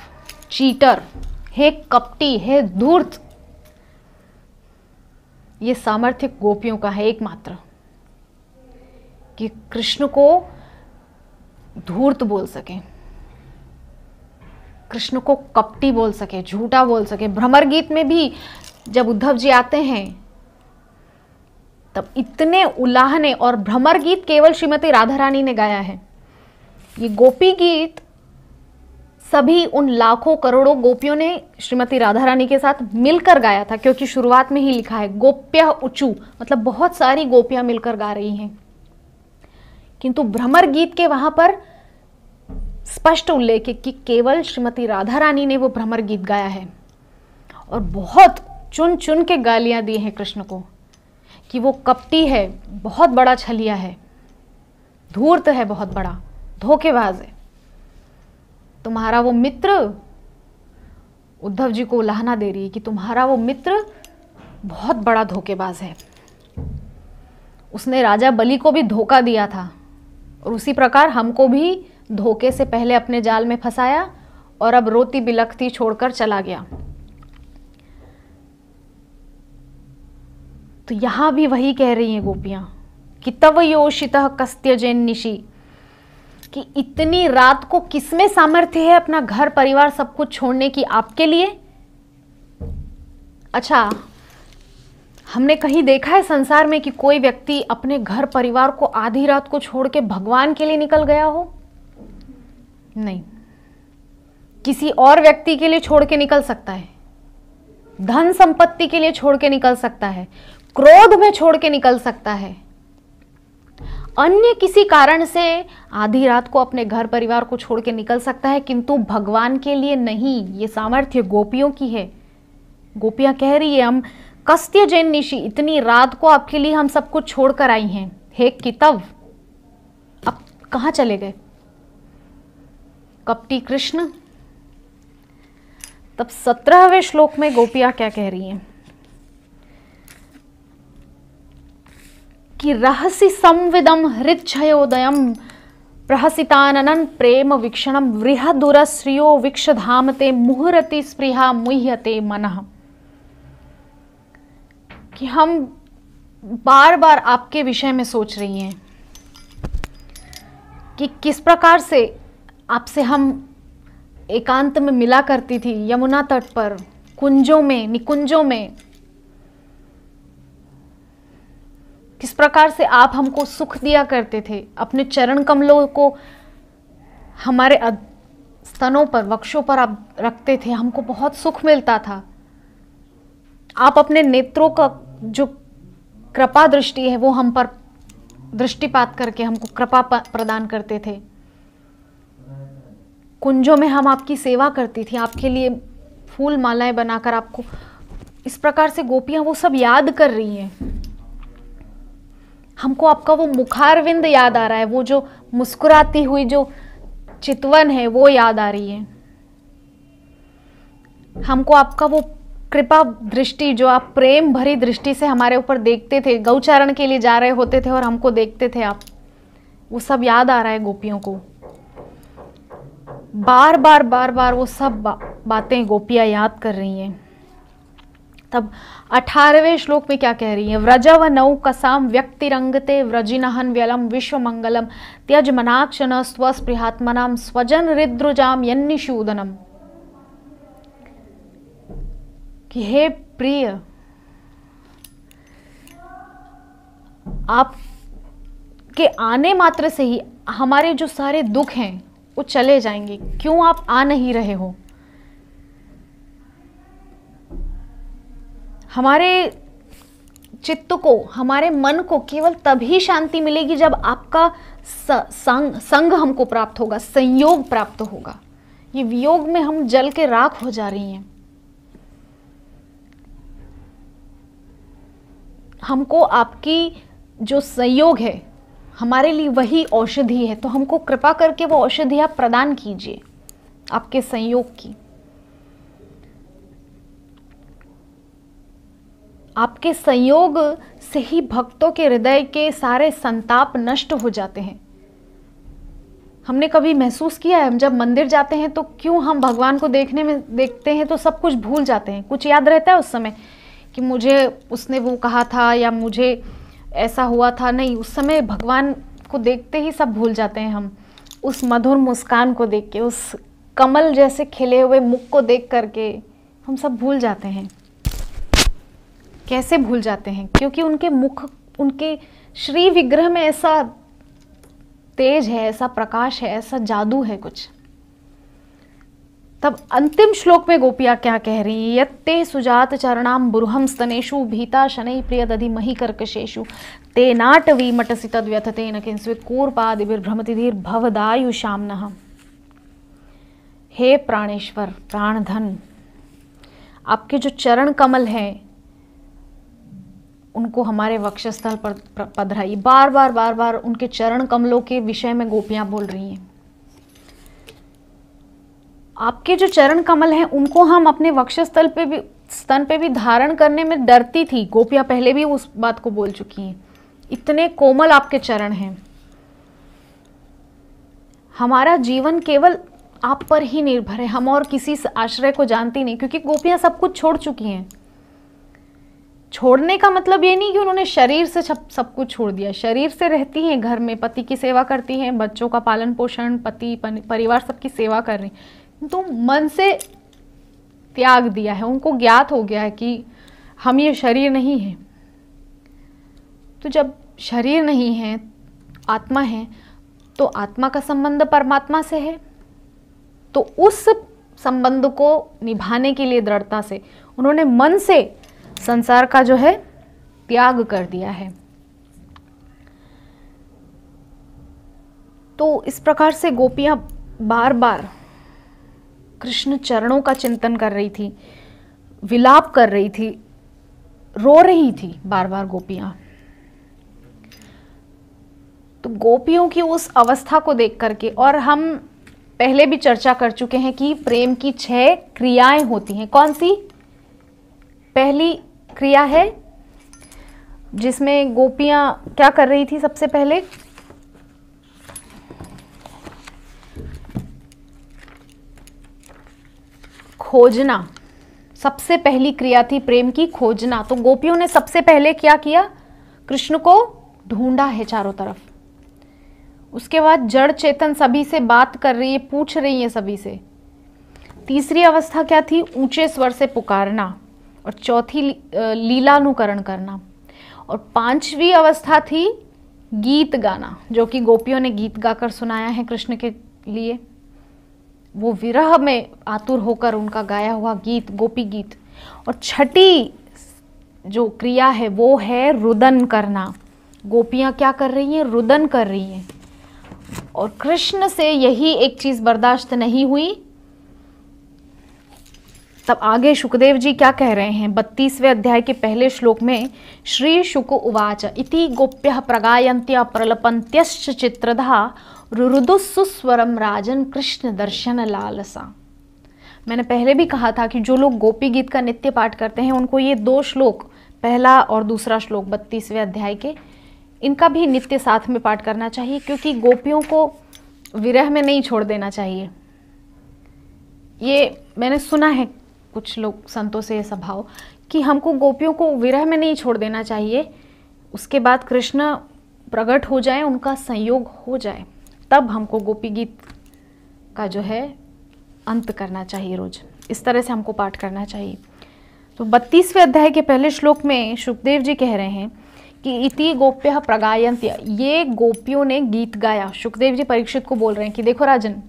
चीटर, हे कपटी, हे धूर्त। ये सामर्थ्य गोपियों का है एकमात्र कि कृष्ण को धूर्त बोल सके, कृष्ण को कपटी बोल सके, झूठा बोल सके। भ्रमर गीत में भी जब उद्धव जी आते हैं तब इतने उलाहने, और भ्रमर गीत केवल श्रीमती राधा रानी ने गाया है। ये गोपी गीत सभी उन लाखों करोड़ों गोपियों ने श्रीमती राधा रानी के साथ मिलकर गाया था, क्योंकि शुरुआत में ही लिखा है गोप्य उचू, मतलब बहुत सारी गोपियां मिलकर गा रही हैं। किंतु भ्रमर गीत के वहां पर स्पष्ट उल्लेख है कि केवल श्रीमती राधा रानी ने वो भ्रमर गीत गाया है, और बहुत चुन चुन के गालियां दी हैं कृष्ण को कि वो कपटी है, बहुत बड़ा छलिया है, धूर्त है, बहुत बड़ा धोखेबाज है। तुम्हारा वो मित्र, उद्धव जी को उलाहना दे रही है कि तुम्हारा वो मित्र बहुत बड़ा धोखेबाज है, उसने राजा बलि को भी धोखा दिया था, और उसी प्रकार हमको भी धोखे से पहले अपने जाल में फंसाया, और अब रोती बिलखती छोड़कर चला गया। तो यहां भी वही कह रही हैं गोपियां कि तव योषितः कस्त्यजेन निशि, कि इतनी रात को किसमें सामर्थ्य है अपना घर परिवार सब कुछ छोड़ने की आपके लिए। अच्छा, हमने कहीं देखा है संसार में कि कोई व्यक्ति अपने घर परिवार को आधी रात को छोड़ के भगवान के लिए निकल गया हो? नहीं। किसी और व्यक्ति के लिए छोड़ के निकल सकता है, धन संपत्ति के लिए छोड़ के निकल सकता है, क्रोध में छोड़ के निकल सकता है, अन्य किसी कारण से आधी रात को अपने घर परिवार को छोड़ के निकल सकता है, किंतु भगवान के लिए नहीं। ये सामर्थ्य गोपियों की है। गोपियां कह रही है हम कस्त्य जैन निशि, इतनी रात को आपके लिए हम सब कुछ छोड़कर आई हैं। हे कितव, अब कहां चले गए कपटी कृष्ण? तब 17वें श्लोक में गोपियां क्या कह रही हैं कि रहसि संविदम हृच्छयोदयम प्रहसितानन प्रेम वीक्षणम वृहदुरश्रियो वीक्षधामते मुहुरति स्पृहा मुह्यते मनः, कि हम बार बार आपके विषय में सोच रही हैं कि किस प्रकार से आपसे हम एकांत में मिला करती थी, यमुना तट पर, कुंजों में, निकुंजों में, किस प्रकार से आप हमको सुख दिया करते थे, अपने चरण कमलों को हमारे स्तनों पर, वक्षों पर आप रखते थे, हमको बहुत सुख मिलता था। आप अपने नेत्रों का जो कृपा दृष्टि है वो हम पर दृष्टिपात करके हमको कृपा प्रदान करते थे। कुंजों में हम आपकी सेवा करती थी, आपके लिए फूल मालाएं बनाकर आपको, इस प्रकार से गोपियां वो सब याद कर रही हैं। हमको आपका वो मुखारविंद याद आ रहा है, वो जो मुस्कुराती हुई जो चितवन है वो याद आ रही है। हमको आपका वो कृपा दृष्टि, जो आप प्रेम भरी दृष्टि से हमारे ऊपर देखते थे, गौचारण के लिए जा रहे होते थे और हमको देखते थे आप, वो सब याद आ रहा है गोपियों को। बार बार वो सब बातें गोपियां याद कर रही हैं। तब 18वें श्लोक में क्या कह रही है? व्रजव नौकसाम व्यक्तिरंगते व्रजिनहन व्यलम विश्वमंगलम त्यज मनाक्षण स्वस्पृहात्मनाम स्वजन हृद्रुजाम यन्निशूदनम, कि हे प्रिय, आप के आने मात्र से ही हमारे जो सारे दुख हैं वो चले जाएंगे। क्यों आप आ नहीं रहे हो? हमारे चित्त को, हमारे मन को केवल तभी शांति मिलेगी जब आपका संग हमको प्राप्त होगा, संयोग प्राप्त होगा। ये वियोग में हम जल के राख हो जा रही हैं। हमको आपकी जो संयोग है हमारे लिए वही औषधि है, तो हमको कृपा करके वो औषधि आप प्रदान कीजिए आपके संयोग की। आपके संयोग से ही भक्तों के हृदय के सारे संताप नष्ट हो जाते हैं। हमने कभी महसूस किया है, हम जब मंदिर जाते हैं तो क्यों हम भगवान को देखते हैं तो सब कुछ भूल जाते हैं। कुछ याद रहता है उस समय कि मुझे उसने वो कहा था या मुझे ऐसा हुआ था, नहीं, उस समय भगवान को देखते ही सब भूल जाते हैं। हम उस मधुर मुस्कान को देख के, उस कमल जैसे खिले हुए मुख को देख करके हम सब भूल जाते हैं। कैसे भूल जाते हैं? क्योंकि उनके मुख, उनके श्री विग्रह में ऐसा तेज है, ऐसा प्रकाश है, ऐसा जादू है कुछ। तब अंतिम श्लोक में गोपियां क्या कह रही है? यत्ते सुजात चरणाम बुरुहम स्तनेषु भीता शनै प्रिय दधि मही कर्कशेषु ते नाटवी मटसि तद्व्यथते न किंस्वित् कूर्पादिभिर्भ्रमति धीर भवदायुषाम्नः। हे प्राणेश्वर, प्राणधन, आपके जो चरण कमल हैं उनको हमारे वक्षस्थल पर पधराइए। बार बार उनके चरण कमलों के विषय में गोपियां बोल रही हैं। आपके जो चरण कमल हैं उनको हम अपने वक्षस्थल पे भी, स्तन पे भी धारण करने में डरती थी। गोपियां पहले भी उस बात को बोल चुकी हैं। इतने कोमल आपके चरण हैं। हमारा जीवन केवल आप पर ही निर्भर है, हम और किसी आश्रय को जानती नहीं, क्योंकि गोपियां सब कुछ छोड़ चुकी हैं। छोड़ने का मतलब ये नहीं कि उन्होंने शरीर से सब कुछ छोड़ दिया। शरीर से रहती हैं, घर में पति की सेवा करती हैं, बच्चों का पालन पोषण, पति परिवार सबकी सेवा कर रही हैं, तो मन से त्याग दिया है। उनको ज्ञात हो गया है कि हम ये शरीर नहीं है। तो जब शरीर नहीं है, आत्मा है, तो आत्मा का संबंध परमात्मा से है। तो उस संबंध को निभाने के लिए दृढ़ता से उन्होंने मन से संसार का जो है त्याग कर दिया है। तो इस प्रकार से गोपियां बार बार कृष्ण चरणों का चिंतन कर रही थी, विलाप कर रही थी, रो रही थी बार बार गोपियां। तो गोपियों की उस अवस्था को देख करके, और हम पहले भी चर्चा कर चुके हैं कि प्रेम की 6 क्रियाएं होती हैं। कौन सी? पहली क्रिया है जिसमें गोपियां क्या कर रही थी? सबसे पहले खोजना। सबसे पहली क्रिया थी प्रेम की खोजना। तो गोपियों ने सबसे पहले क्या किया? कृष्ण को ढूंढा है चारों तरफ। उसके बाद जड़ चेतन सभी से बात कर रही है, पूछ रही है सभी से। तीसरी अवस्था क्या थी? ऊंचे स्वर से पुकारना। और चौथी लीलानुकरण करना। और 5वीं अवस्था थी गीत गाना, जो कि गोपियों ने गीत गाकर सुनाया है कृष्ण के लिए। वो विरह में आतुर होकर उनका गाया हुआ गीत, गोपी गीत। और 6ठी जो क्रिया है वो है रुदन करना। गोपियां क्या कर रही हैं? रुदन कर रही हैं। और कृष्ण से यही एक चीज बर्दाश्त नहीं हुई। तब आगे शुकदेव जी क्या कह रहे हैं? 32वें अध्याय के पहले श्लोक में श्री शुक उवाच इति गोप्यः प्रगायन्त्य प्रलपन्त्यश्च चित्रधा रुरुदुस्सुस्वरम राजन कृष्ण दर्शन लालसा। मैंने पहले भी कहा था कि जो लोग गोपी गीत का नित्य पाठ करते हैं उनको ये 2 श्लोक, पहला और दूसरा श्लोक 32वें अध्याय के, इनका भी नित्य साथ में पाठ करना चाहिए, क्योंकि गोपियों को विरह में नहीं छोड़ देना चाहिए। ये मैंने सुना है कुछ लोग संतों से ये स्वभाव कि हमको गोपियों को विरह में नहीं छोड़ देना चाहिए। उसके बाद कृष्ण प्रकट हो जाए, उनका संयोग हो जाए, तब हमको गोपी गीत का जो है अंत करना चाहिए रोज। इस तरह से हमको पाठ करना चाहिए। तो 32वें अध्याय के पहले श्लोक में शुकदेव जी कह रहे हैं कि इति गोप्यः प्रगायन्त्य, ये गोपियों ने गीत गाया। शुकदेव जी परीक्षित को बोल रहे हैं कि देखो राजन,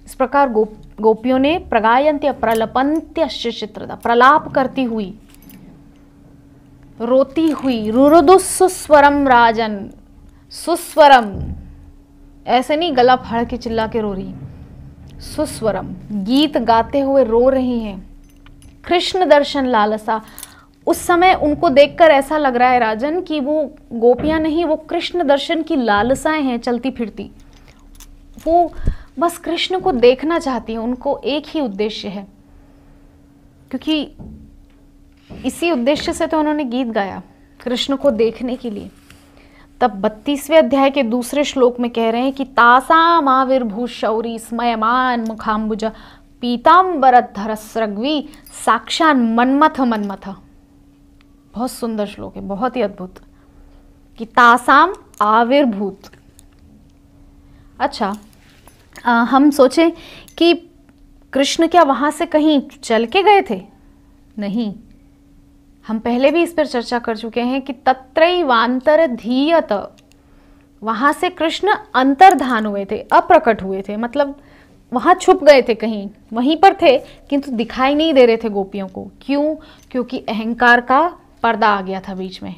इस प्रकार गोपियों ने प्रगायन्त्य प्रलपन्त्यश्च चित्रदा, प्रलाप करती हुई रोती हुई, रुरुदु सुस्वरम राजन, सुस्वरम ऐसे नहीं गला फाड़ के चिल्ला के रो रही, सुस्वरम गीत गाते हुए रो रही हैं। कृष्ण दर्शन लालसा, उस समय उनको देखकर ऐसा लग रहा है राजन कि वो गोपियां नहीं, वो कृष्ण दर्शन की लालसाएं हैं चलती फिरती। वो बस कृष्ण को देखना चाहती हैं, उनको एक ही उद्देश्य है, क्योंकि इसी उद्देश्य से तो उन्होंने गीत गाया, कृष्ण को देखने के लिए। तब 32वें अध्याय के दूसरे श्लोक में कह रहे हैं कि तासाम आविर्भूषौरी स्मयमान मुखाम्बुज पीताम्बरधर स्रग्वी साक्षान मन्मथ मन्मथ। बहुत सुंदर श्लोक है, बहुत ही अद्भुत, कि तासाम आविर्भूत। अच्छा, हम सोचें कि कृष्ण क्या वहां से कहीं चल के गए थे? नहीं, हम पहले भी इस पर चर्चा कर चुके हैं कि तत्रैवांतर धीयत, वहां से कृष्ण अंतर्धान हुए थे, अप्रकट हुए थे, मतलब वहां छुप गए थे, कहीं वहीं पर थे किंतु दिखाई नहीं दे रहे थे गोपियों को। क्यों? क्योंकि अहंकार का पर्दा आ गया था बीच में।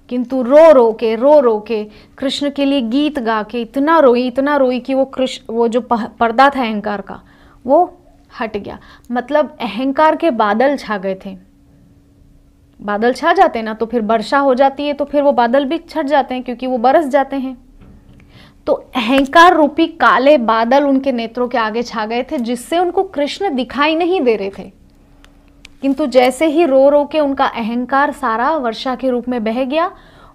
किंतु रो रो के कृष्ण के लिए गीत गा के इतना रोई कि वो जो पर्दा था अहंकार का वो हट गया। मतलब अहंकार के बादल छा गए थे। बादल छा जाते ना तो फिर वर्षा हो जाती है, तो फिर वो बादल भी छट जाते हैं क्योंकि वो बरस जाते हैं। तो अहंकार रूपी काले बादल उनके नेत्रों के आगे छा गए थे, जिससे उनको कृष्ण दिखाई नहीं दे रहे थे। किंतु जैसे ही रो के उनका अहंकार सारा वर्षा के रूप में बह गया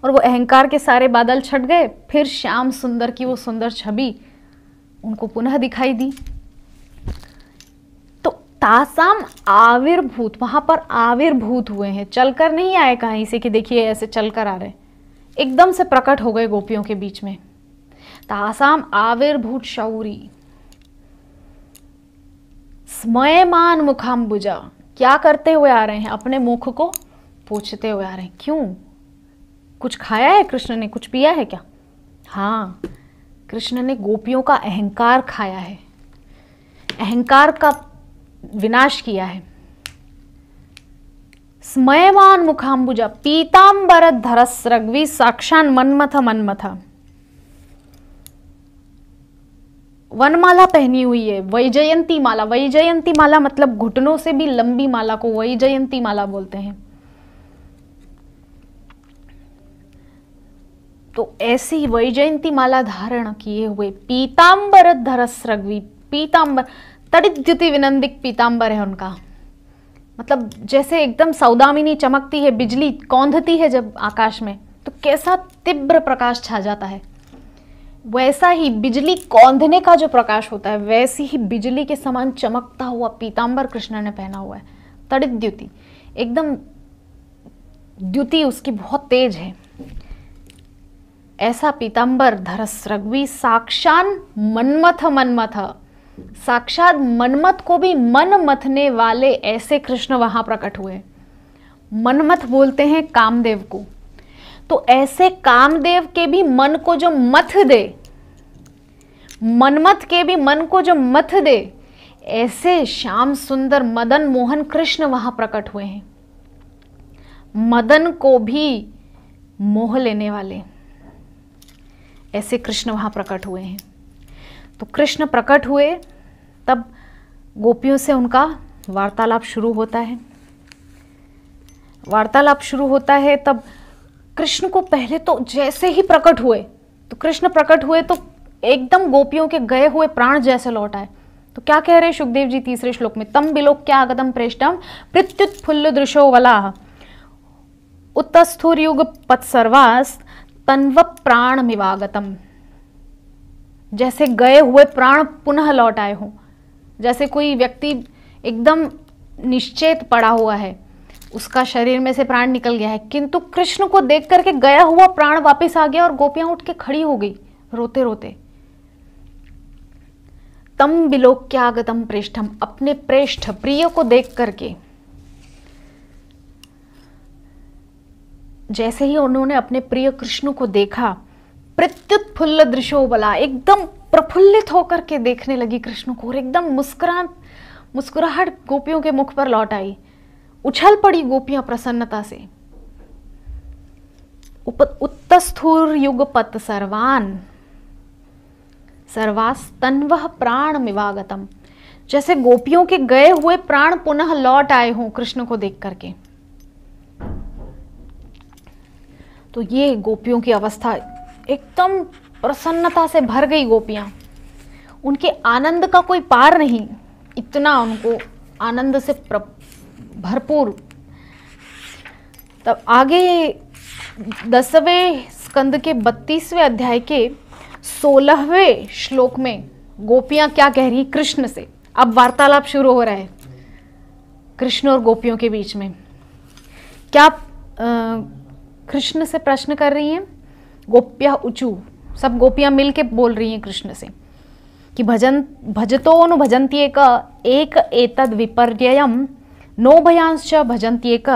और वो अहंकार के सारे बादल छट गए, फिर श्याम सुंदर की वो सुंदर छवि उनको पुनः दिखाई दी। तो तासाम आविर्भूत, वहां पर आविर्भूत हुए हैं, चलकर नहीं आए कहीं से कि देखिए ऐसे चलकर आ रहे, एकदम से प्रकट हो गए गोपियों के बीच में। तासाम आविर्भूत शौरी स्मयमान मुखाम्बुजा, क्या करते हुए आ रहे हैं? अपने मुख को पोंछते हुए आ रहे हैं। क्यों? कुछ खाया है कृष्ण ने, कुछ पिया है क्या? हाँ, कृष्ण ने गोपियों का अहंकार खाया है, अहंकार का विनाश किया है। स्मयमान मुखाम्बुजा पीताम्बर धरस्रग्वी साक्षान मन्मथ मन्मथ। वनमाला पहनी हुई है, वैजयंती माला। वैजयंती माला मतलब घुटनों से भी लंबी माला को वैजयंती माला बोलते हैं। तो ऐसी वैजयंती माला धारण किए हुए पीताम्बर धरस्रग्वी, पीताम्बर तड़िद्युति विनंदिक पीताम्बर है उनका, मतलब जैसे एकदम सौदामिनी चमकती है, बिजली कौंधती है जब आकाश में तो कैसा तीव्र प्रकाश छा जाता है, वैसा ही बिजली कौंधने का जो प्रकाश होता है वैसी ही बिजली के समान चमकता हुआ पीताम्बर कृष्ण ने पहना हुआ है। तड़िद्युति, एकदम द्युति उसकी बहुत तेज है। ऐसा पीताम्बर धरस्रग्वी साक्षान मन्मथ मन्मथ, साक्षात मनमथ को भी मन मथने वाले ऐसे कृष्ण वहां प्रकट हुए। मनमथ बोलते हैं कामदेव को, तो ऐसे कामदेव के भी मन को जो मथ दे, मनमथ के भी मन को जो मथ दे, ऐसे श्याम सुंदर मदन मोहन कृष्ण वहां प्रकट हुए हैं। मदन को भी मोह लेने वाले ऐसे कृष्ण वहां प्रकट हुए हैं। तो कृष्ण प्रकट हुए, तब गोपियों से उनका वार्तालाप शुरू होता है। वार्तालाप शुरू होता है तब कृष्ण को पहले तो जैसे ही प्रकट हुए, तो कृष्ण प्रकट हुए तो एकदम गोपियों के गए हुए प्राण जैसे लौट आए। तो क्या कह रहे सुखदेव जी तीसरे श्लोक में, तम बिलोक्यागतम प्रेष्टम प्रत्युत्फुल्ल दृशो वलाह उत्तस्थुर्युग पत्सर्वास तन्व प्राण मिवागतम। जैसे गए हुए प्राण पुनः लौट आए हों, जैसे कोई व्यक्ति एकदम निश्चेत पड़ा हुआ है, उसका शरीर में से प्राण निकल गया है, किंतु कृष्ण को देख करके गया हुआ प्राण वापस आ गया और गोपियां उठ के खड़ी हो गई रोते रोते। तम बिलोक्यागतम प्रेष्ठम, अपने प्रेष्ठ प्रिय को देख करके, जैसे ही उन्होंने अपने प्रिय कृष्ण को देखा, प्रत्युत्फुल्ल दृशो बला, एकदम प्रफुल्लित होकर के देखने लगी कृष्ण को और एकदम मुस्कुराहट गोपियों के मुख पर लौट आई। उछल पड़ी गोपियां प्रसन्नता से। उत्तस्थुर युगपत सर्वान सर्वास्तन्वः प्राण मिवागतम, जैसे गोपियों के गए हुए प्राण पुनः लौट आए हों कृष्ण को देख करके। तो ये गोपियों की अवस्था, एकदम प्रसन्नता से भर गई गोपियां, उनके आनंद का कोई पार नहीं, इतना उनको आनंद से भरपूर। तब आगे 10वें स्कंद के 32वें अध्याय के 16वें श्लोक में गोपियां क्या कह रही कृष्ण से। अब वार्तालाप शुरू हो रहा है कृष्ण और गोपियों के बीच में। क्या कृष्ण से प्रश्न कर रही हैं गोप्या ऊचू, सब गोपियां मिलके बोल रही हैं कृष्ण से कि भजतो भजन्त्येक एक एतद विपर्ययम नो भयांश्च भजन्त्येक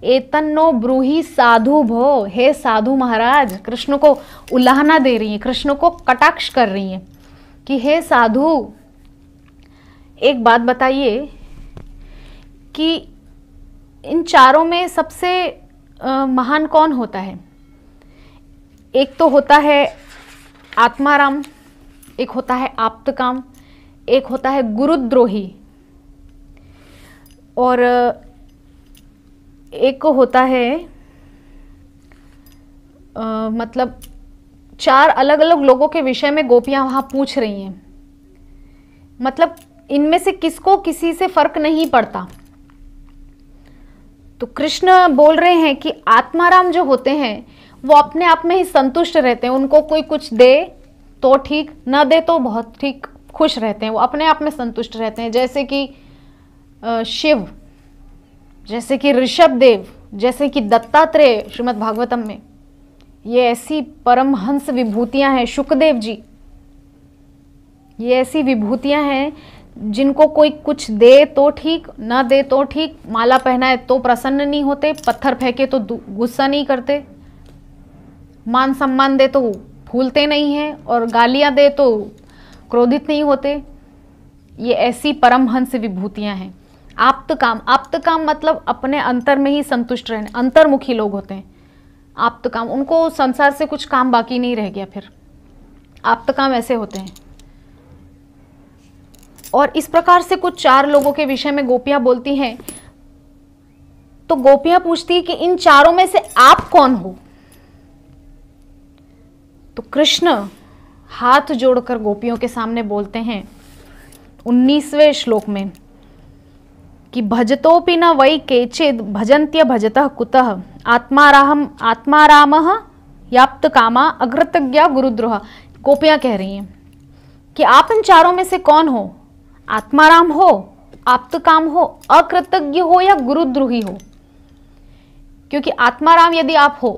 एतन्नो ब्रूहि साधु भो। हे साधु महाराज, कृष्ण को उल्लाहना दे रही हैं, कृष्ण को कटाक्ष कर रही हैं कि हे साधु, एक बात बताइए कि इन चारों में सबसे महान कौन होता है? एक तो होता है आत्माराम, एक होता है आप्तकाम, एक होता है गुरुद्रोही, और एक को होता है मतलब 4 अलग अलग लोगों के विषय में गोपियां वहां पूछ रही हैं। मतलब इनमें से किसको किसी से फर्क नहीं पड़ता। तो कृष्ण बोल रहे हैं कि आत्माराम जो होते हैं वो अपने आप में ही संतुष्ट रहते हैं, उनको कोई कुछ दे तो ठीक, न दे तो बहुत ठीक, खुश रहते हैं, वो अपने आप में संतुष्ट रहते हैं। जैसे कि शिव, जैसे कि ऋषभ देव, जैसे कि दत्तात्रेय श्रीमद् भागवतम में, ये ऐसी परमहंस विभूतियां हैं। शुकदेव जी, ये ऐसी विभूतियां हैं जिनको कोई कुछ दे तो ठीक, ना दे तो ठीक, माला पहनाए तो प्रसन्न नहीं होते, पत्थर फेंके तो गुस्सा नहीं करते, मान सम्मान दे तो फूलते नहीं हैं, और गालियां दे तो क्रोधित नहीं होते। ये ऐसी परमहंस विभूतियां हैं। आप्तकाम, आप्तकाम मतलब अपने अंतर में ही संतुष्ट रहने, अंतर्मुखी लोग होते हैं आप्तकाम, उनको संसार से कुछ काम बाकी नहीं रह गया। फिर आप्तकाम ऐसे होते हैं। और इस प्रकार से कुछ 4 लोगों के विषय में गोपियां बोलती हैं। तो गोपियां पूछती है कि इन चारों में से आप कौन हो? तो कृष्ण हाथ जोड़कर गोपियों के सामने बोलते हैं 19वें श्लोक में कि भजतोपि न वै केचिद भजन्त्य भजतः कुतः आत्मारामः याप्त कामा अग्रतज्ञा गुरुद्रोह। गोपियां कह रही हैं कि आप इन चारों में से कौन हो? आत्माराम हो, आप्तकाम हो, अकृतज्ञ हो या गुरुद्रोही हो? क्योंकि आत्माराम यदि आप हो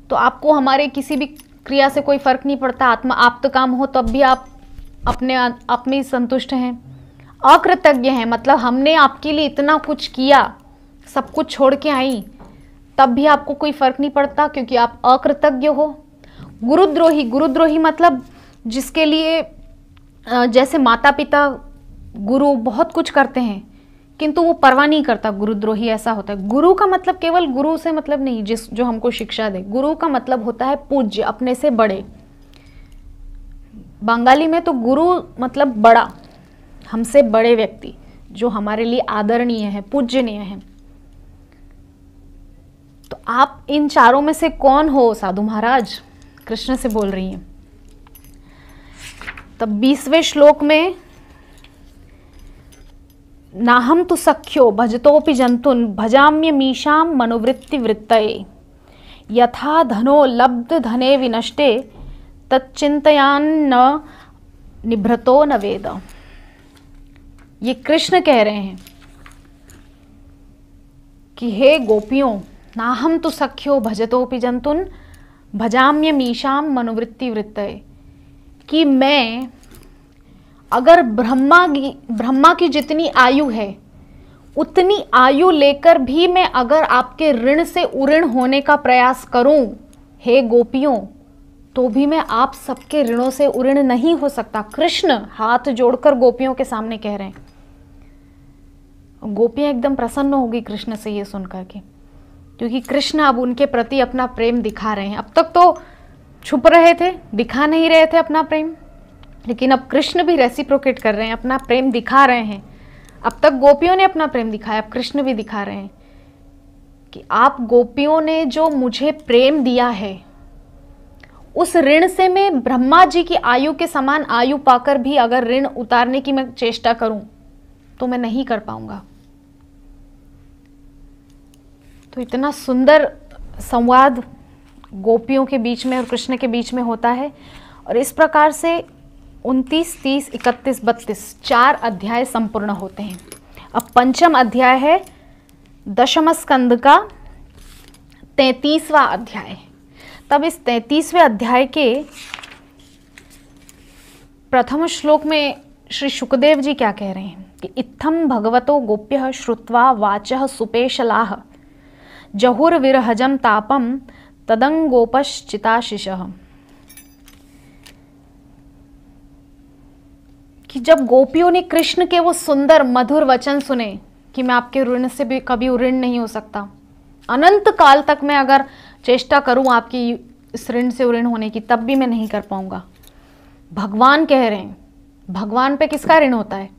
तो आपको हमारे किसी भी क्रिया से कोई फर्क नहीं पड़ता। आप्तकाम हो तब भी आप अपने आप में संतुष्ट हैं। अकृतज्ञ हैं मतलब हमने आपके लिए इतना कुछ किया, सब कुछ छोड़ के आई, तब भी आपको कोई फर्क नहीं पड़ता क्योंकि आप अकृतज्ञ हो। गुरुद्रोही, गुरुद्रोही मतलब जिसके लिए जैसे माता पिता गुरु बहुत कुछ करते हैं किंतु वो परवाह नहीं करता, गुरुद्रोही ऐसा होता है। गुरु का मतलब केवल गुरु से मतलब नहीं जो हमको शिक्षा दे, गुरु का मतलब होता है पूज्य, अपने से बड़े। बंगाली में तो गुरु मतलब बड़ा, हमसे बड़े व्यक्ति जो हमारे लिए आदरणीय है, पूज्यनीय है। तो आप इन चारों में से कौन हो साधु महाराज? कृष्ण से बोल रही हैं। तब 20वें श्लोक में नाहम तु सख्यो भजतोपि जंतुन भजाम्य मीशाम मनोवृत्ति वृत्तये यथा धनो लब्ध धने विनष्टे तच्चिंतयान्न निभृतो न वेद। ये कृष्ण कह रहे हैं कि हे गोपियों, नाहम तु सख्यो भजतोपि जंतुन भजाम्य मीशाम मनोवृत्ति वृत्तये, कि मैं अगर ब्रह्मा की जितनी आयु है उतनी आयु लेकर भी मैं अगर आपके ऋण से उऋण होने का प्रयास करूं हे गोपियों, तो भी मैं आप सबके ऋणों से उऋण नहीं हो सकता। कृष्ण हाथ जोड़कर गोपियों के सामने कह रहे हैं। गोपियाँ एकदम प्रसन्न हो गई कृष्ण से ये सुन करके, क्योंकि कृष्ण अब उनके प्रति अपना प्रेम दिखा रहे हैं। अब तक तो छुप रहे थे, दिखा नहीं रहे थे अपना प्रेम, लेकिन अब कृष्ण भी रेसिप्रोकेट कर रहे हैं, अपना प्रेम दिखा रहे हैं। अब तक गोपियों ने अपना प्रेम दिखाया, अब कृष्ण भी दिखा रहे हैं कि आप गोपियों ने जो मुझे प्रेम दिया है, उस ऋण से मैं ब्रह्मा जी की आयु के समान आयु पाकर भी अगर ऋण उतारने की मैं चेष्टा करूं तो मैं नहीं कर पाऊंगा। तो इतना सुंदर संवाद गोपियों के बीच में और कृष्ण के बीच में होता है। और इस प्रकार से 29, 30, 31, 32 4 अध्याय संपूर्ण होते हैं। अब पंचम अध्याय है दशम स्कंद का 33वां अध्याय। तब इस 33वें अध्याय के प्रथम श्लोक में श्री शुकदेव जी क्या कह रहे हैं कि इत्थम भगवतो गोप्यः श्रुत्वा वाचः सुपेशलाः जहुर्विरहजं तापम तदंगोपश्चिताशिषः। कि जब गोपियों ने कृष्ण के वो सुंदर मधुर वचन सुने कि मैं आपके ऋण से भी कभी ऋण नहीं हो सकता, अनंत काल तक मैं अगर चेष्टा करूं आपकी इस ऋण से ऋण होने की, तब भी मैं नहीं कर पाऊंगा। भगवान कह रहे हैं, भगवान पे किसका ऋण होता है,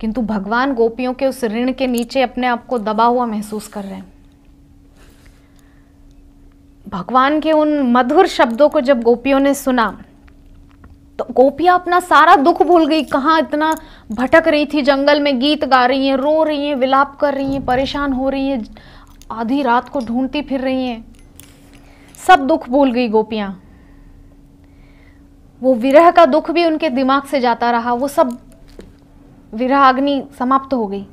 किंतु भगवान गोपियों के उस ऋण के नीचे अपने आप को दबा हुआ महसूस कर रहे हैं। भगवान के उन मधुर शब्दों को जब गोपियों ने सुना तो गोपियां अपना सारा दुख भूल गई। कहाँ इतना भटक रही थी, जंगल में गीत गा रही हैं, रो रही हैं, विलाप कर रही हैं, परेशान हो रही हैं, आधी रात को ढूंढती फिर रही हैं, सब दुख भूल गई गोपियां। वो विरह का दुख भी उनके दिमाग से जाता रहा, वो सब विरह अग्नि समाप्त हो गई।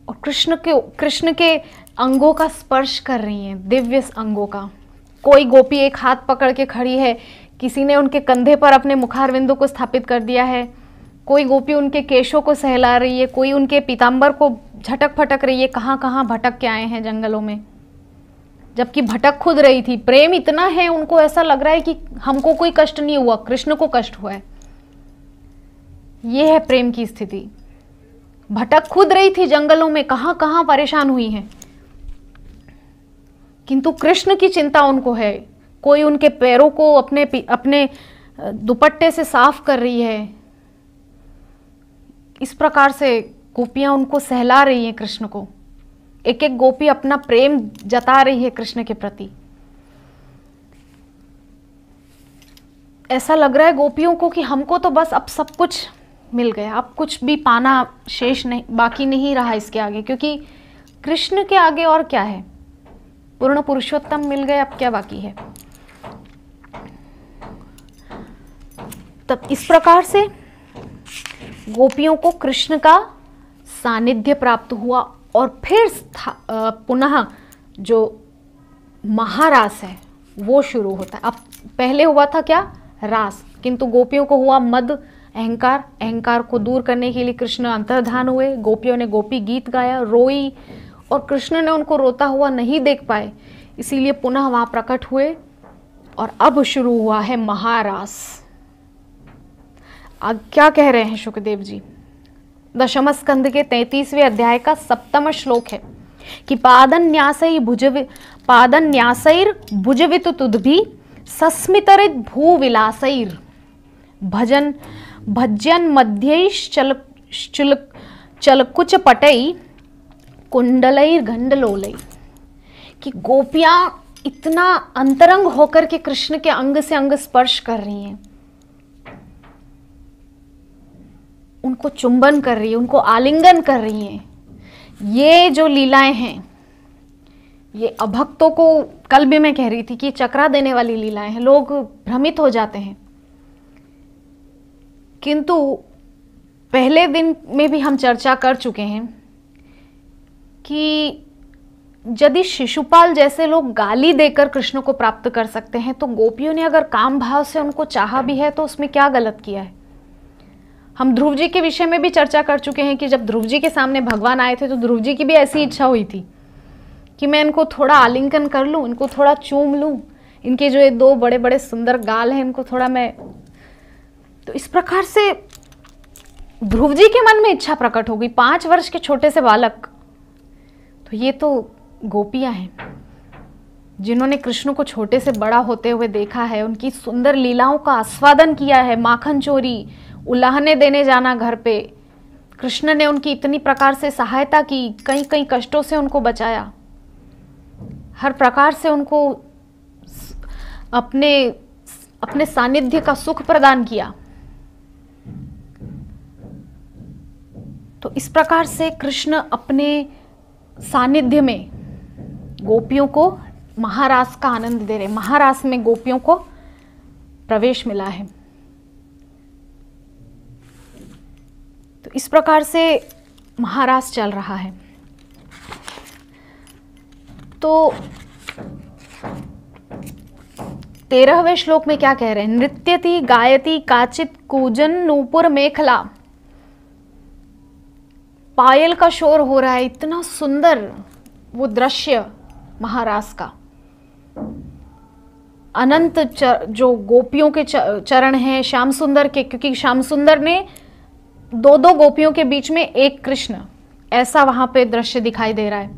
और कृष्ण के अंगों का स्पर्श कर रही हैं, दिव्य अंगों का। कोई गोपी एक हाथ पकड़ के खड़ी है, किसी ने उनके कंधे पर अपने मुखारविंदों को स्थापित कर दिया है, कोई गोपी उनके केशों को सहला रही है, कोई उनके पीतांबर को झटक फटक रही है। कहाँ कहाँ भटक के आए हैं जंगलों में, जबकि भटक खुद रही थी। प्रेम इतना है, उनको ऐसा लग रहा है कि हमको कोई कष्ट नहीं हुआ, कृष्ण को कष्ट हुआ है। ये है प्रेम की स्थिति। भटक खुद रही थी जंगलों में, कहाँ कहाँ परेशान हुई हैं, किंतु कृष्ण की चिंता उनको है। कोई उनके पैरों को अपने दुपट्टे से साफ कर रही है। इस प्रकार से गोपियां उनको सहला रही हैं कृष्ण को। एक एक गोपी अपना प्रेम जता रही है कृष्ण के प्रति। ऐसा लग रहा है गोपियों को कि हमको तो बस अब सब कुछ मिल गया, अब कुछ भी पाना शेष नहीं, बाकी नहीं रहा इसके आगे, क्योंकि कृष्ण के आगे और क्या है, पूर्ण पुरुषोत्तम मिल गए, अब क्या बाकी है। तब इस प्रकार से गोपियों को कृष्ण का सानिध्य प्राप्त हुआ और फिर पुनः जो महारास है वो शुरू होता है। अब पहले हुआ था क्या, रास, किंतु गोपियों को हुआ मद, अहंकार। अहंकार को दूर करने के लिए कृष्ण अंतर्धान हुए। गोपियों ने गोपी गीत गाया, रोई, और कृष्ण ने उनको रोता हुआ नहीं देख पाए, इसीलिए पुनः वहां प्रकट हुए। और अब शुरू हुआ है महारास। अब क्या कह रहे हैं शुकदेव जी, दशम स्कंद के 33वें अध्याय का 7वां श्लोक है कि पादन्यासैर भुजवित तुद्भि सस्मितरित भूविलासैर भजन मध्यैश्चलकुच पटै कुंडलैर गंडलोलै। कि गोपियां इतना अंतरंग होकर के कृष्ण के अंग से अंग स्पर्श कर रही हैं, उनको चुंबन कर रही है, उनको आलिंगन कर रही हैं। ये जो लीलाएं हैं, ये अभक्तों को, कल भी मैं कह रही थी कि चकरा देने वाली लीलाएं हैं, लोग भ्रमित हो जाते हैं। किंतु पहले दिन में भी हम चर्चा कर चुके हैं कि यदि शिशुपाल जैसे लोग गाली देकर कृष्ण को प्राप्त कर सकते हैं, तो गोपियों ने अगर काम भाव से उनको चाहा भी है तो उसमें क्या गलत किया है। हम ध्रुव जी के विषय में भी चर्चा कर चुके हैं कि जब ध्रुव जी के सामने भगवान आए थे तो ध्रुव जी की भी ऐसी इच्छा हुई थी कि मैं इनको थोड़ा आलिंगन कर लूं, इनको थोड़ा चूम लूं, इनके जो ये 2 बड़े बड़े सुंदर गाल हैं इनको थोड़ा मैं। तो इस प्रकार से ध्रुव जी के मन में इच्छा प्रकट हो गई, 5 वर्ष के छोटे से बालक, तो ये तो गोपियां हैं जिन्होंने कृष्ण को छोटे से बड़ा होते हुए देखा है, उनकी सुंदर लीलाओं का आस्वादन किया है, माखन चोरी, उलाहने देने जाना घर पे, कृष्ण ने उनकी इतनी प्रकार से सहायता की, कई कई कष्टों से उनको बचाया, हर प्रकार से उनको अपने अपने सानिध्य का सुख प्रदान किया। तो इस प्रकार से कृष्ण अपने सानिध्य में गोपियों को महारास का आनंद दे रहे, महारास में गोपियों को प्रवेश मिला है। तो इस प्रकार से महारास चल रहा है। तो 13वें श्लोक में क्या कह रहे हैं? नृत्यति गायति काचित कूजन नूपुर मेखला, पायल का शोर हो रहा है, इतना सुंदर वो दृश्य महारास का। अनंत जो गोपियों के चरण हैं श्याम सुंदर के, क्योंकि श्याम सुंदर ने 2-2 गोपियों के बीच में एक कृष्ण, ऐसा वहां पे दृश्य दिखाई दे रहा है।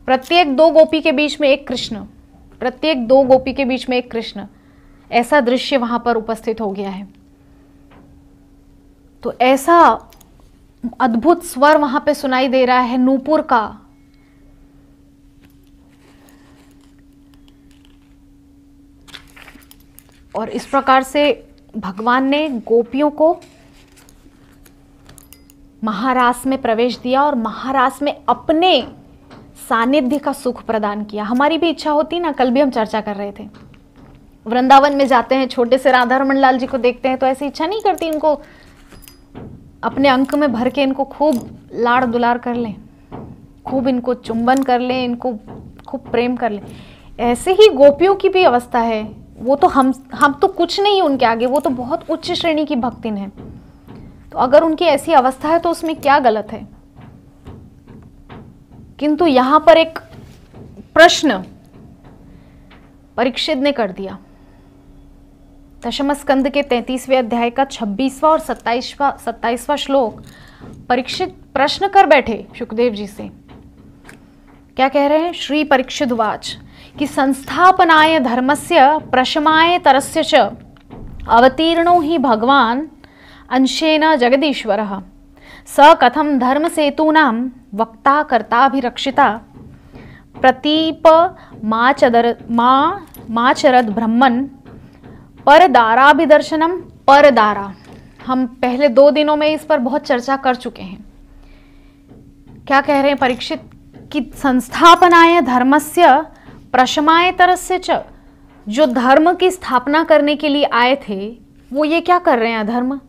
प्रत्येक 2 गोपी के बीच में एक कृष्ण, प्रत्येक 2 गोपी के बीच में एक कृष्ण, ऐसा दृश्य वहां पर उपस्थित हो गया है। तो ऐसा अद्भुत स्वर वहां पे सुनाई दे रहा है नूपुर का। और इस प्रकार से भगवान ने गोपियों को महारास में प्रवेश दिया और महारास में अपने सानिध्य का सुख प्रदान किया। हमारी भी इच्छा होती ना, कल भी हम चर्चा कर रहे थे, वृंदावन में जाते हैं, छोटे से राधा रमन लाल जी को देखते हैं तो ऐसी इच्छा नहीं करती इनको अपने अंक में भर के इनको खूब लाड़ दुलार कर लें, खूब इनको चुंबन कर लें, इनको खूब प्रेम कर लें। ऐसे ही गोपियों की भी अवस्था है। वो तो हम तो कुछ नहीं उनके आगे, वो तो बहुत उच्च श्रेणी की भक्तिन है। तो अगर उनकी ऐसी अवस्था है तो उसमें क्या गलत है? किंतु यहां पर एक प्रश्न परीक्षित ने कर दिया। दशम स्कंद के 33वें अध्याय का 26वां और 27वां श्लोक परीक्षित प्रश्न कर बैठे शुकदेव जी से। क्या कह रहे हैं? श्री परीक्षित उवाच कि संस्थापनाय धर्मस्य प्रशमाय तरस्य च अवतीर्णो हि भगवान अंशेन जगदीश्वरः स कथम धर्म सेतूनां वक्ता कर्ताभिरक्षिता प्रतीप माचरद ब्रह्मन् परदाराभिदर्शनम परदारा। हम पहले 2 दिनों में इस पर बहुत चर्चा कर चुके हैं। क्या कह रहे हैं परीक्षित कि संस्थापनाय धर्मस्य प्रशमाय तरस्य च, जो धर्म की स्थापना करने के लिए आए थे वो ये क्या कर रहे हैं? अधर्म।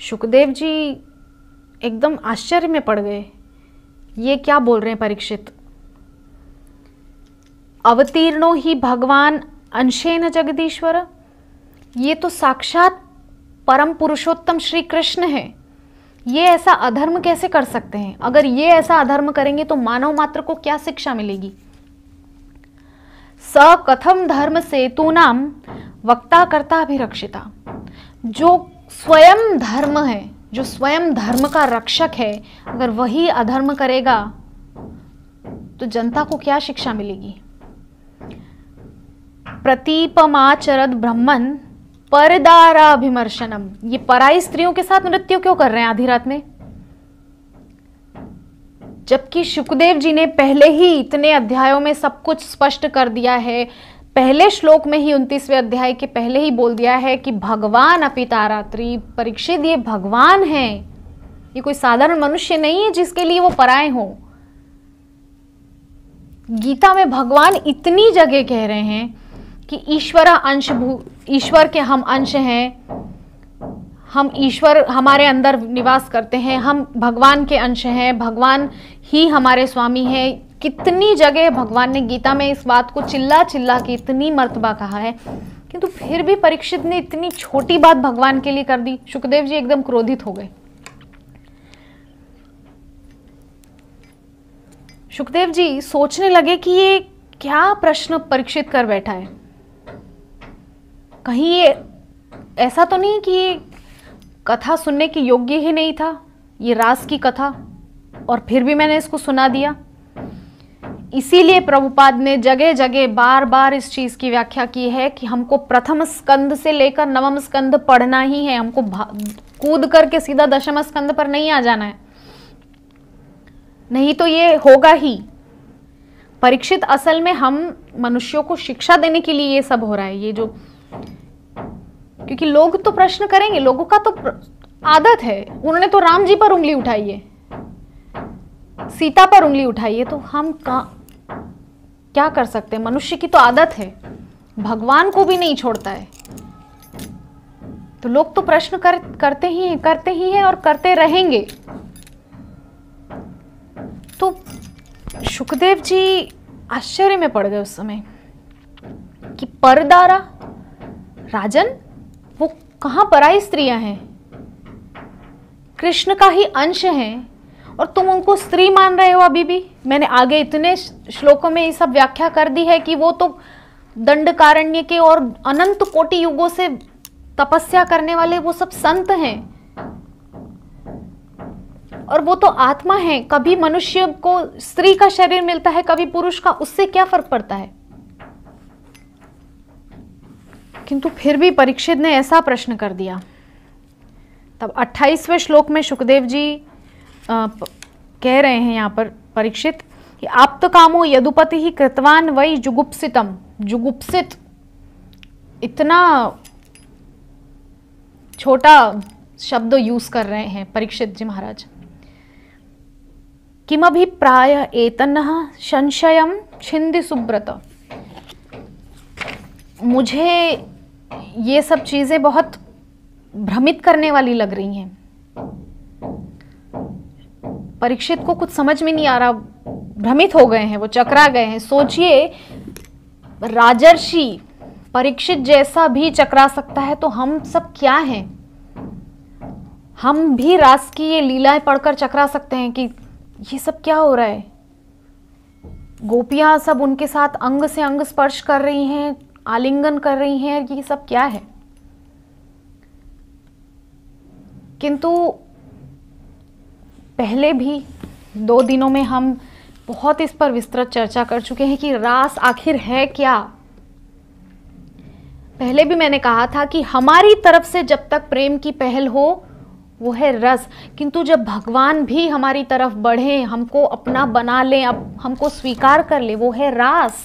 शुकदेव जी एकदम आश्चर्य में पड़ गए, ये क्या बोल रहे हैं परीक्षित? अवतीर्णो ही भगवान अंशेन जगदीश्वर, ये तो साक्षात परम पुरुषोत्तम श्री कृष्ण है, ये ऐसा अधर्म कैसे कर सकते हैं? अगर ये ऐसा अधर्म करेंगे तो मानव मात्र को क्या शिक्षा मिलेगी? स कथम धर्म सेतूनां वक्ता कर्ताभिरक्षिता, जो स्वयं धर्म है, जो स्वयं धर्म का रक्षक है, अगर वही अधर्म करेगा तो जनता को क्या शिक्षा मिलेगी? प्रतीपमाचरद ब्रह्मन परदाराभिमर्शनम, ये पराई स्त्रियों के साथ नृत्य क्यों कर रहे हैं आधी रात में? जबकि शुकदेव जी ने पहले ही इतने अध्यायों में सब कुछ स्पष्ट कर दिया है। पहले श्लोक में ही 29वें अध्याय के पहले ही बोल दिया है कि भगवान अपितारात्रि, परीक्षित ये भगवान हैं, ये कोई साधारण मनुष्य नहीं है जिसके लिए वो पराए हों। गीता में भगवान इतनी जगह कह रहे हैं कि ईश्वर के हम अंश हैं, हम ईश्वर हमारे अंदर निवास करते हैं, हम भगवान के अंश हैं, भगवान ही हमारे स्वामी हैं। कितनी जगह भगवान ने गीता में इस बात को चिल्ला चिल्ला के इतनी मर्तबा कहा है, किंतु फिर भी परीक्षित ने इतनी छोटी बात भगवान के लिए कर दी। शुकदेव जी एकदम क्रोधित हो गए। शुकदेव जी सोचने लगे कि ये क्या प्रश्न परीक्षित कर बैठा है, कहीं ये ऐसा तो नहीं कि कथा सुनने के योग्य ही नहीं था, ये रास की कथा, और फिर भी मैंने इसको सुना दिया। इसीलिए प्रभुपाद ने जगह जगह बार बार इस चीज की व्याख्या की है कि हमको प्रथम स्कंद से लेकर नवम स्कंद पढ़ना ही है, हमको कूद करके सीधा दशम स्कंद पर नहीं आ जाना है, नहीं तो ये होगा ही। परीक्षित, असल में हम मनुष्यों को शिक्षा देने के लिए ये सब हो रहा है, ये जो, क्योंकि लोग तो प्रश्न करेंगे, लोगों का तो आदत है, उन्होंने तो राम जी पर उंगली उठाई है, सीता पर उंगली उठाई है, तो हम क्या कर सकते हैं? मनुष्य की तो आदत है, भगवान को भी नहीं छोड़ता है। तो लोग तो प्रश्न करते ही हैं और करते रहेंगे। तो शुकदेव जी आश्चर्य में पड़ गए उस समय कि परदारा, राजन, वो कहां पराई स्त्रियां हैं, कृष्ण का ही अंश हैं और तुम उनको स्त्री मान रहे हो अभी भी। मैंने आगे इतने श्लोकों में ये सब व्याख्या कर दी है कि वो तो दंडकारण्य के और अनंत कोटि युगों से तपस्या करने वाले वो सब संत हैं, और वो तो आत्मा है। कभी मनुष्य को स्त्री का शरीर मिलता है, कभी पुरुष का, उससे क्या फर्क पड़ता है? किंतु फिर भी परीक्षित ने ऐसा प्रश्न कर दिया। तब 28वें श्लोक में सुखदेव जी कह रहे हैं यहाँ पर परीक्षित कि आप्त कामो यदुपति ही कृतवान वही जुगुप्सितम। जुगुप्सित इतना छोटा शब्द यूज कर रहे हैं परीक्षित जी महाराज। किमभिप्राय एतन्नः संशयम छिंदि सुब्रत। मुझे ये सब चीजें बहुत भ्रमित करने वाली लग रही हैं। परीक्षित को कुछ समझ में नहीं आ रहा, भ्रमित हो गए हैं, वो चकरा गए हैं। सोचिए, राजर्षि परीक्षित जैसा भी चकरा सकता है तो हम सब क्या हैं? हम भी रास की ये लीलाएं पढ़कर चकरा सकते हैं कि ये सब क्या हो रहा है। गोपियां सब उनके साथ अंग से अंग स्पर्श कर रही हैं, आलिंगन कर रही हैं, ये सब क्या है? किंतु पहले भी 2 दिनों में हम बहुत इस पर विस्तृत चर्चा कर चुके हैं कि रास आखिर है क्या। पहले भी मैंने कहा था कि हमारी तरफ से जब तक प्रेम की पहल हो वो है रस, किंतु जब भगवान भी हमारी तरफ बढ़े, हमको अपना बना ले, अब हमको स्वीकार कर ले, वो है रास।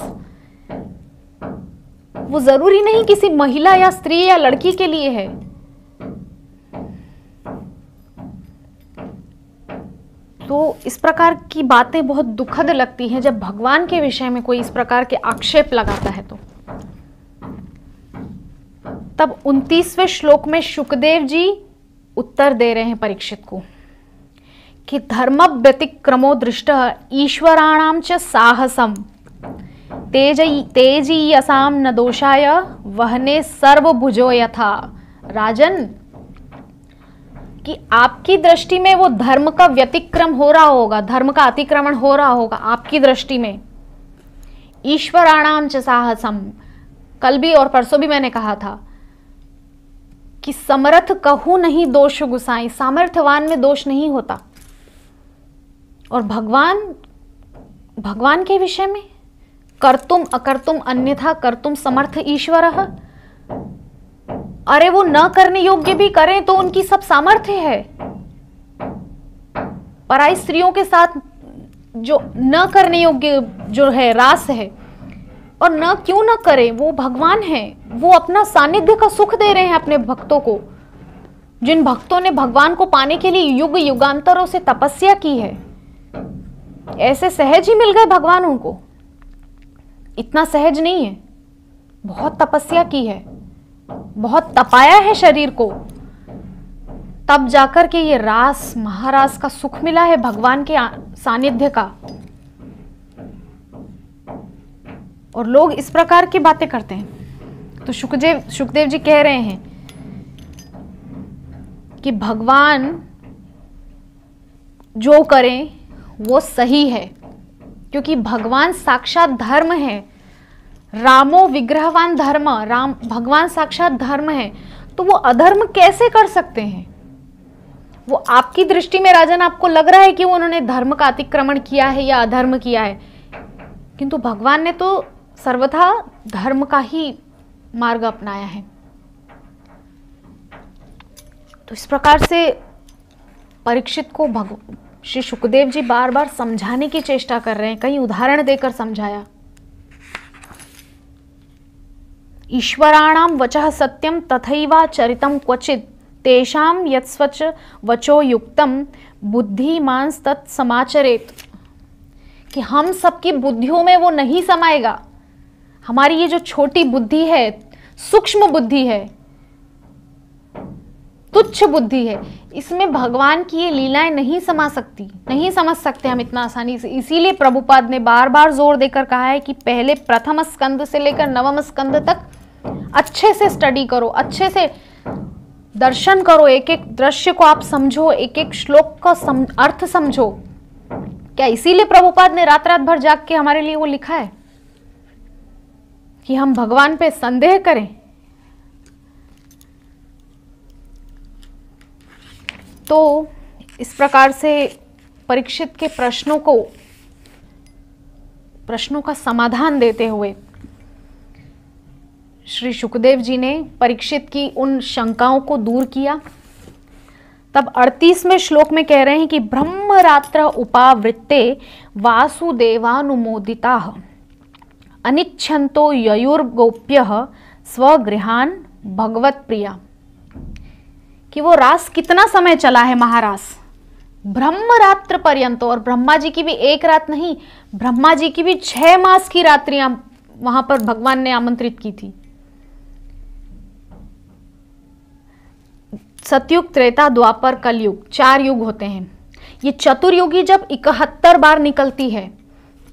वो जरूरी नहीं किसी महिला या स्त्री या लड़की के लिए है। तो इस प्रकार की बातें बहुत दुखद लगती हैं जब भगवान के विषय में कोई इस प्रकार के आक्षेप लगाता है। तो तब 29वें श्लोक में शुकदेव जी उत्तर दे रहे हैं परीक्षित को कि धर्म व्यतिक्रमो दृष्ट ईश्वराणाम च साहसम तेजीयसाम न दोषाय वहने सर्वभुजो यथा। राजन, कि आपकी दृष्टि में वो धर्म का व्यतिक्रम हो रहा होगा, धर्म का अतिक्रमण हो रहा होगा आपकी दृष्टि में। ईश्वराणाम च साहसम, कल भी और परसों भी मैंने कहा था कि समर्थ कहूं नहीं दोष गुसाई, सामर्थ्यवान में दोष नहीं होता। और भगवान के विषय में कर्तुम अकर्तुम अन्यथा कर्तुम समर्थ ईश्वरः। अरे वो न करने योग्य भी करें तो उनकी सब सामर्थ्य है। पराई स्त्रियों के साथ जो न करने योग्य जो है रास है, और न क्यों न करे, वो भगवान है। वो अपना सानिध्य का सुख दे रहे हैं अपने भक्तों को। जिन भक्तों ने भगवान को पाने के लिए युग युगांतरों से तपस्या की है, ऐसे सहज ही मिल गए भगवान उनको। इतना सहज नहीं है, बहुत तपस्या की है, बहुत तपाया है शरीर को, तब जाकर के ये रास महारास का सुख मिला है भगवान के सानिध्य का। और लोग इस प्रकार की बातें करते हैं। तो सुखदेव जी कह रहे हैं कि भगवान जो करें वो सही है, क्योंकि भगवान साक्षात धर्म है। रामो विग्रहवान धर्म, राम भगवान साक्षात धर्म है, तो वो अधर्म कैसे कर सकते हैं? वो आपकी दृष्टि में राजन आपको लग रहा है कि उन्होंने धर्म का अतिक्रमण किया है या अधर्म किया है, किंतु भगवान ने तो सर्वथा धर्म का ही मार्ग अपनाया है। तो इस प्रकार से परीक्षित को श्री शुकदेव जी बार बार समझाने की चेष्टा कर रहे हैं, कई उदाहरण देकर समझाया। ईश्वराणाम वचः सत्यम तथैवा चरितम क्वचित तेषाम यत्स्वच वचो युक्तम बुद्धिमांस तत् समाचरेत, कि हम सबकी बुद्धियों में वो नहीं समाएगा। हमारी ये जो छोटी बुद्धि है, सूक्ष्म बुद्धि है, तुच्छ बुद्धि है, इसमें भगवान की ये लीलाएं नहीं समा सकती, नहीं समझ सकते हम इतना आसानी से। इसीलिए प्रभुपाद ने बार बार जोर देकर कहा है कि पहले प्रथम स्कंद से लेकर नवम स्कंद तक अच्छे से स्टडी करो, अच्छे से दर्शन करो, एक एक दृश्य को आप समझो, एक एक श्लोक का अर्थ समझो। क्या इसीलिए प्रभुपाद ने रात रात भर जाग के हमारे लिए वो लिखा है कि हम भगवान पे संदेह करें? तो इस प्रकार से परीक्षित के प्रश्नों का समाधान देते हुए श्री शुकदेव जी ने परीक्षित की उन शंकाओं को दूर किया। तब 38वें श्लोक में कह रहे हैं कि ब्रह्मरात्र उपावृत्ते वासुदेवानुमोदिताः अनिच्छन्तो ययुर्गोप्यः स्वगृहान भगवत प्रिया, कि वो रास कितना समय चला है महारास, ब्रह्मरात्र पर्यंत। और ब्रह्मा जी की भी एक रात नहीं, ब्रह्मा जी की भी 6 मास की रात्रियां वहां पर भगवान ने आमंत्रित की थी। सतयुग, त्रेता, द्वापर, कलयुग, 4 युग होते हैं। ये चतुर्युगी जब 71 बार निकलती है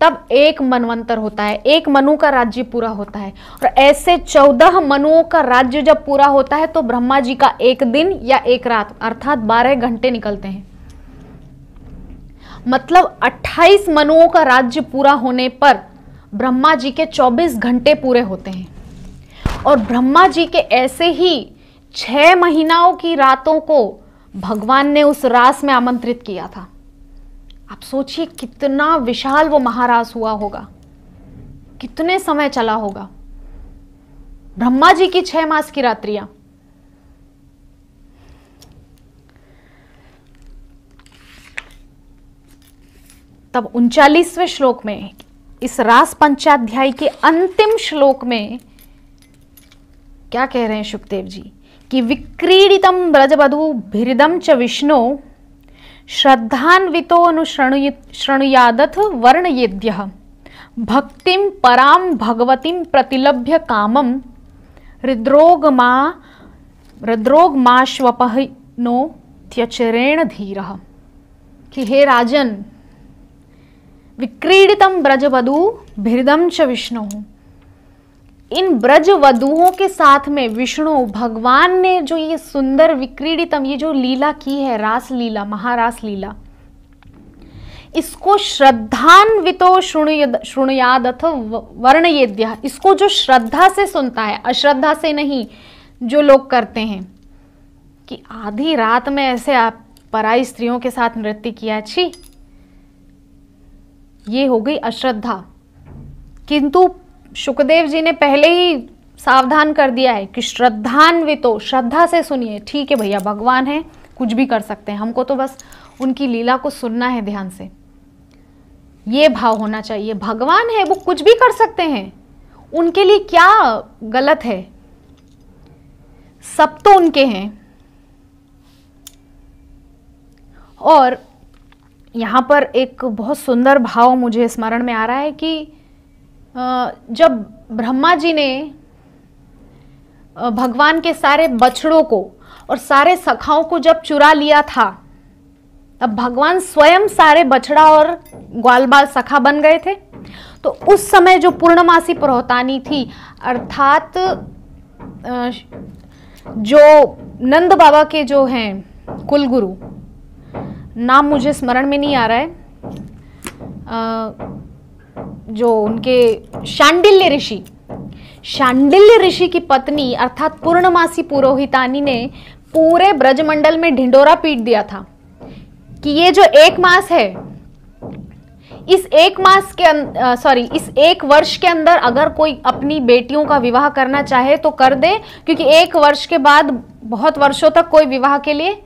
तब एक मनवंतर होता है, एक मनु का राज्य पूरा होता है। और ऐसे 14 मनुओं का राज्य जब पूरा होता है तो ब्रह्मा जी का एक दिन या एक रात अर्थात 12 घंटे निकलते हैं। मतलब 28 मनुओं का राज्य पूरा होने पर ब्रह्मा जी के 24 घंटे पूरे होते हैं। और ब्रह्मा जी के ऐसे ही 6 महीनाओं की रातों को भगवान ने उस रास में आमंत्रित किया था। आप सोचिए कितना विशाल वो महारास हुआ होगा, कितने समय चला होगा। ब्रह्मा जी की 6 मास की रात्रियां। तब 39वें श्लोक में, इस रास पंचाध्याय के अंतिम श्लोक में क्या कह रहे हैं शुकदेव जी कि विक्रीडितम ब्रजवधू भिरिदम च विष्णु श्रद्धान्वितो अनुशृणुयादथ वर्णयेद्यः भक्तिम पराम भगवतीम प्रतिलभ्य कामम हृद्रोगमाश्वपहिनो त्यचरेण धीरः, कि हे राजन, विक्रीडितम ब्रजवधू भिरिदम च विष्णु, इन ब्रज वधुओं के साथ में विष्णु भगवान ने जो ये सुंदर विक्रीडितम, ये जो लीला की है, रास लीला, महारास लीला, इसको श्रद्धान्वितो शृणुयादथ वर्णयेद्यः, इसको जो श्रद्धा से सुनता है, अश्रद्धा से नहीं, जो लोग करते हैं कि आधी रात में ऐसे आप पराई स्त्रियों के साथ नृत्य किया, छी, ये हो गई अश्रद्धा। किंतु शुकदेव जी ने पहले ही सावधान कर दिया है कि श्रद्धान्वितो, श्रद्धा से सुनिए। ठीक है भैया, भगवान है, कुछ भी कर सकते हैं, हमको तो बस उनकी लीला को सुनना है ध्यान से, ये भाव होना चाहिए। भगवान है, वो कुछ भी कर सकते हैं, उनके लिए क्या गलत है, सब तो उनके हैं। और यहां पर एक बहुत सुंदर भाव मुझे स्मरण में आ रहा है कि जब ब्रह्मा जी ने भगवान के सारे बछड़ों को और सारे सखाओं को जब चुरा लिया था, तब भगवान स्वयं सारे बछड़ा और ग्वाल बाल सखा बन गए थे। तो उस समय जो पूर्णमासी प्रहोतानी थी, अर्थात जो नंद बाबा के जो हैं कुलगुरु, नाम मुझे स्मरण में नहीं आ रहा है, जो उनके शांडिल्य ऋषि की पत्नी अर्थात पूर्णमासी पुरोहितानी ने पूरे ब्रजमंडल में ढिंडोरा पीट दिया था कि ये जो 1 मास है, इस 1 मास के इस 1 वर्ष के अंदर अगर कोई अपनी बेटियों का विवाह करना चाहे तो कर दे, क्योंकि 1 वर्ष के बाद बहुत वर्षों तक कोई विवाह के लिए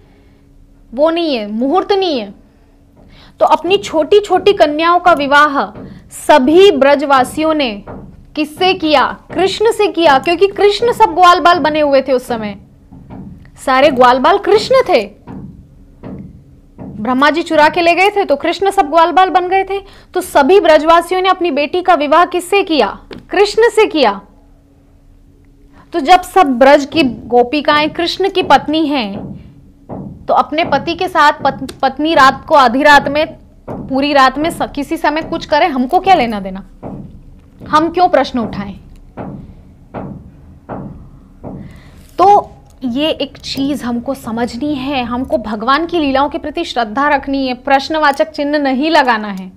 वो नहीं है, मुहूर्त नहीं है। तो अपनी छोटी छोटी कन्याओं का विवाह सभी ब्रजवासियों ने किससे किया? कृष्ण से किया, क्योंकि कृष्ण सब ग्वाल बाल बने हुए थे उस समय, सारे ग्वाल बाल कृष्ण थे। ब्रह्मा जी चुरा के ले गए थे तो कृष्ण सब ग्वाल बाल बन गए थे। तो सभी ब्रजवासियों ने अपनी बेटी का विवाह किससे किया? कृष्ण से किया। तो जब सब ब्रज की गोपिकाएं कृष्ण की पत्नी हैं, तो अपने पति के साथ पत्नी रात को आधी रात में, पूरी रात में किसी समय कुछ करे, हमको क्या लेना देना? हम क्यों प्रश्न उठाएं? तो ये एक चीज हमको समझनी है, हमको भगवान की लीलाओं के प्रति श्रद्धा रखनी है, प्रश्नवाचक चिन्ह नहीं लगाना है।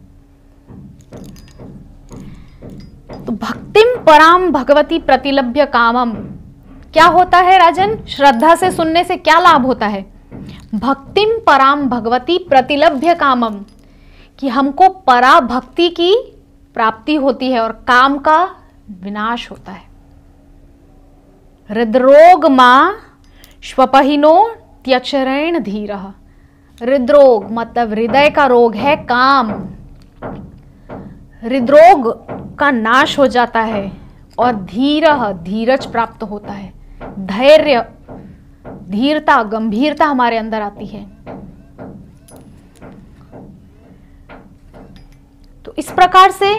तो भक्तिम पराम भगवती प्रतिलभ्य कामम, क्या होता है राजन? श्रद्धा से सुनने से क्या लाभ होता है? भक्तिम पराम भगवती प्रतिलभ्य कामम, कि हमको परा भक्ति की प्राप्ति होती है और काम का विनाश होता है। हृदरोग मां श्वपहिनो त्यचरेण धीरः। हृदरोग मतलब हृदय का रोग है काम। हृदरोग का नाश हो जाता है और धीरः धीरज प्राप्त होता है। धैर्य, धीरता, गंभीरता हमारे अंदर आती है। तो इस प्रकार से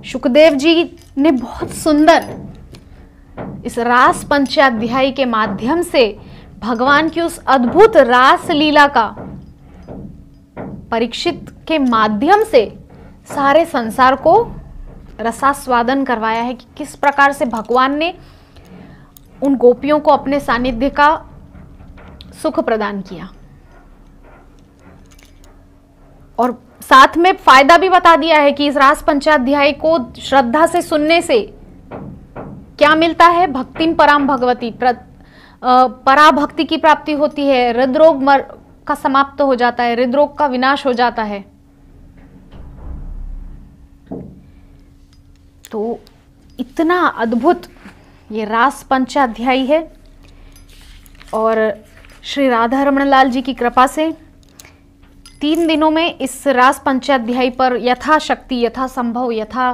शुकदेव जी ने बहुत सुंदर इस रास पंचाध्यायी के माध्यम से भगवान की उस अद्भुत रास लीला का परीक्षित के माध्यम से सारे संसार को रसास्वादन करवाया है कि किस प्रकार से भगवान ने उन गोपियों को अपने सानिध्य का सुख प्रदान किया, और साथ में फायदा भी बता दिया है कि इस रास पंचाध्याय को श्रद्धा से सुनने से क्या मिलता है? भक्तिम पराम भगवती, पराभक्ति की प्राप्ति होती है। हृदरोग का समाप्त हो जाता है, हृदरोग का विनाश हो जाता है। तो इतना अद्भुत ये रास पंचाध्यायी है, और श्री राधा रमण लाल जी की कृपा से 3 दिनों में इस रास पंचाध्यायी पर यथाशक्ति, यथासंभव, यथा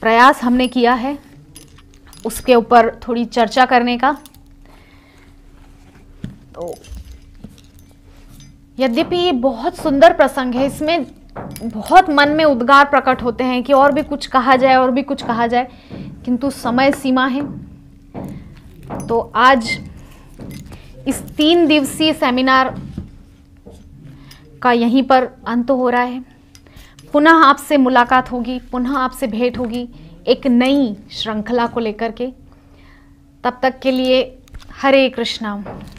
प्रयास हमने किया है उसके ऊपर थोड़ी चर्चा करने का। तो यद्यपि ये बहुत सुंदर प्रसंग है, इसमें बहुत मन में उद्गार प्रकट होते हैं कि और भी कुछ कहा जाए, और भी कुछ कहा जाए, किंतु समय सीमा है। तो आज इस 3 दिवसीय सेमिनार का यहीं पर अंत हो रहा है। पुनः आपसे मुलाकात होगी, पुनः आपसे भेंट होगी एक नई श्रृंखला को लेकर के। तब तक के लिए हरे कृष्णा।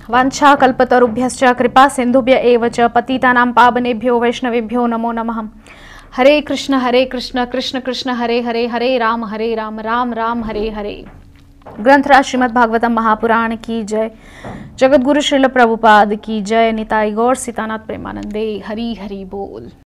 वांछा कल्पतरुभ्यश्च कृपा सिंधुभ्य एव च पतितानां पावनेभ्यो वैष्णवेभ्यो नमो नमः। हरे कृष्ण कृष्ण कृष्ण हरे हरे, हरे राम राम राम हरे हरे। ग्रंथराज श्रीमद् भागवतम महापुराण की जय। जगत गुरु श्रील प्रभुपाद की जय। निताई गौर सीतानाथ प्रेमानंदे। हरि हरि बोल।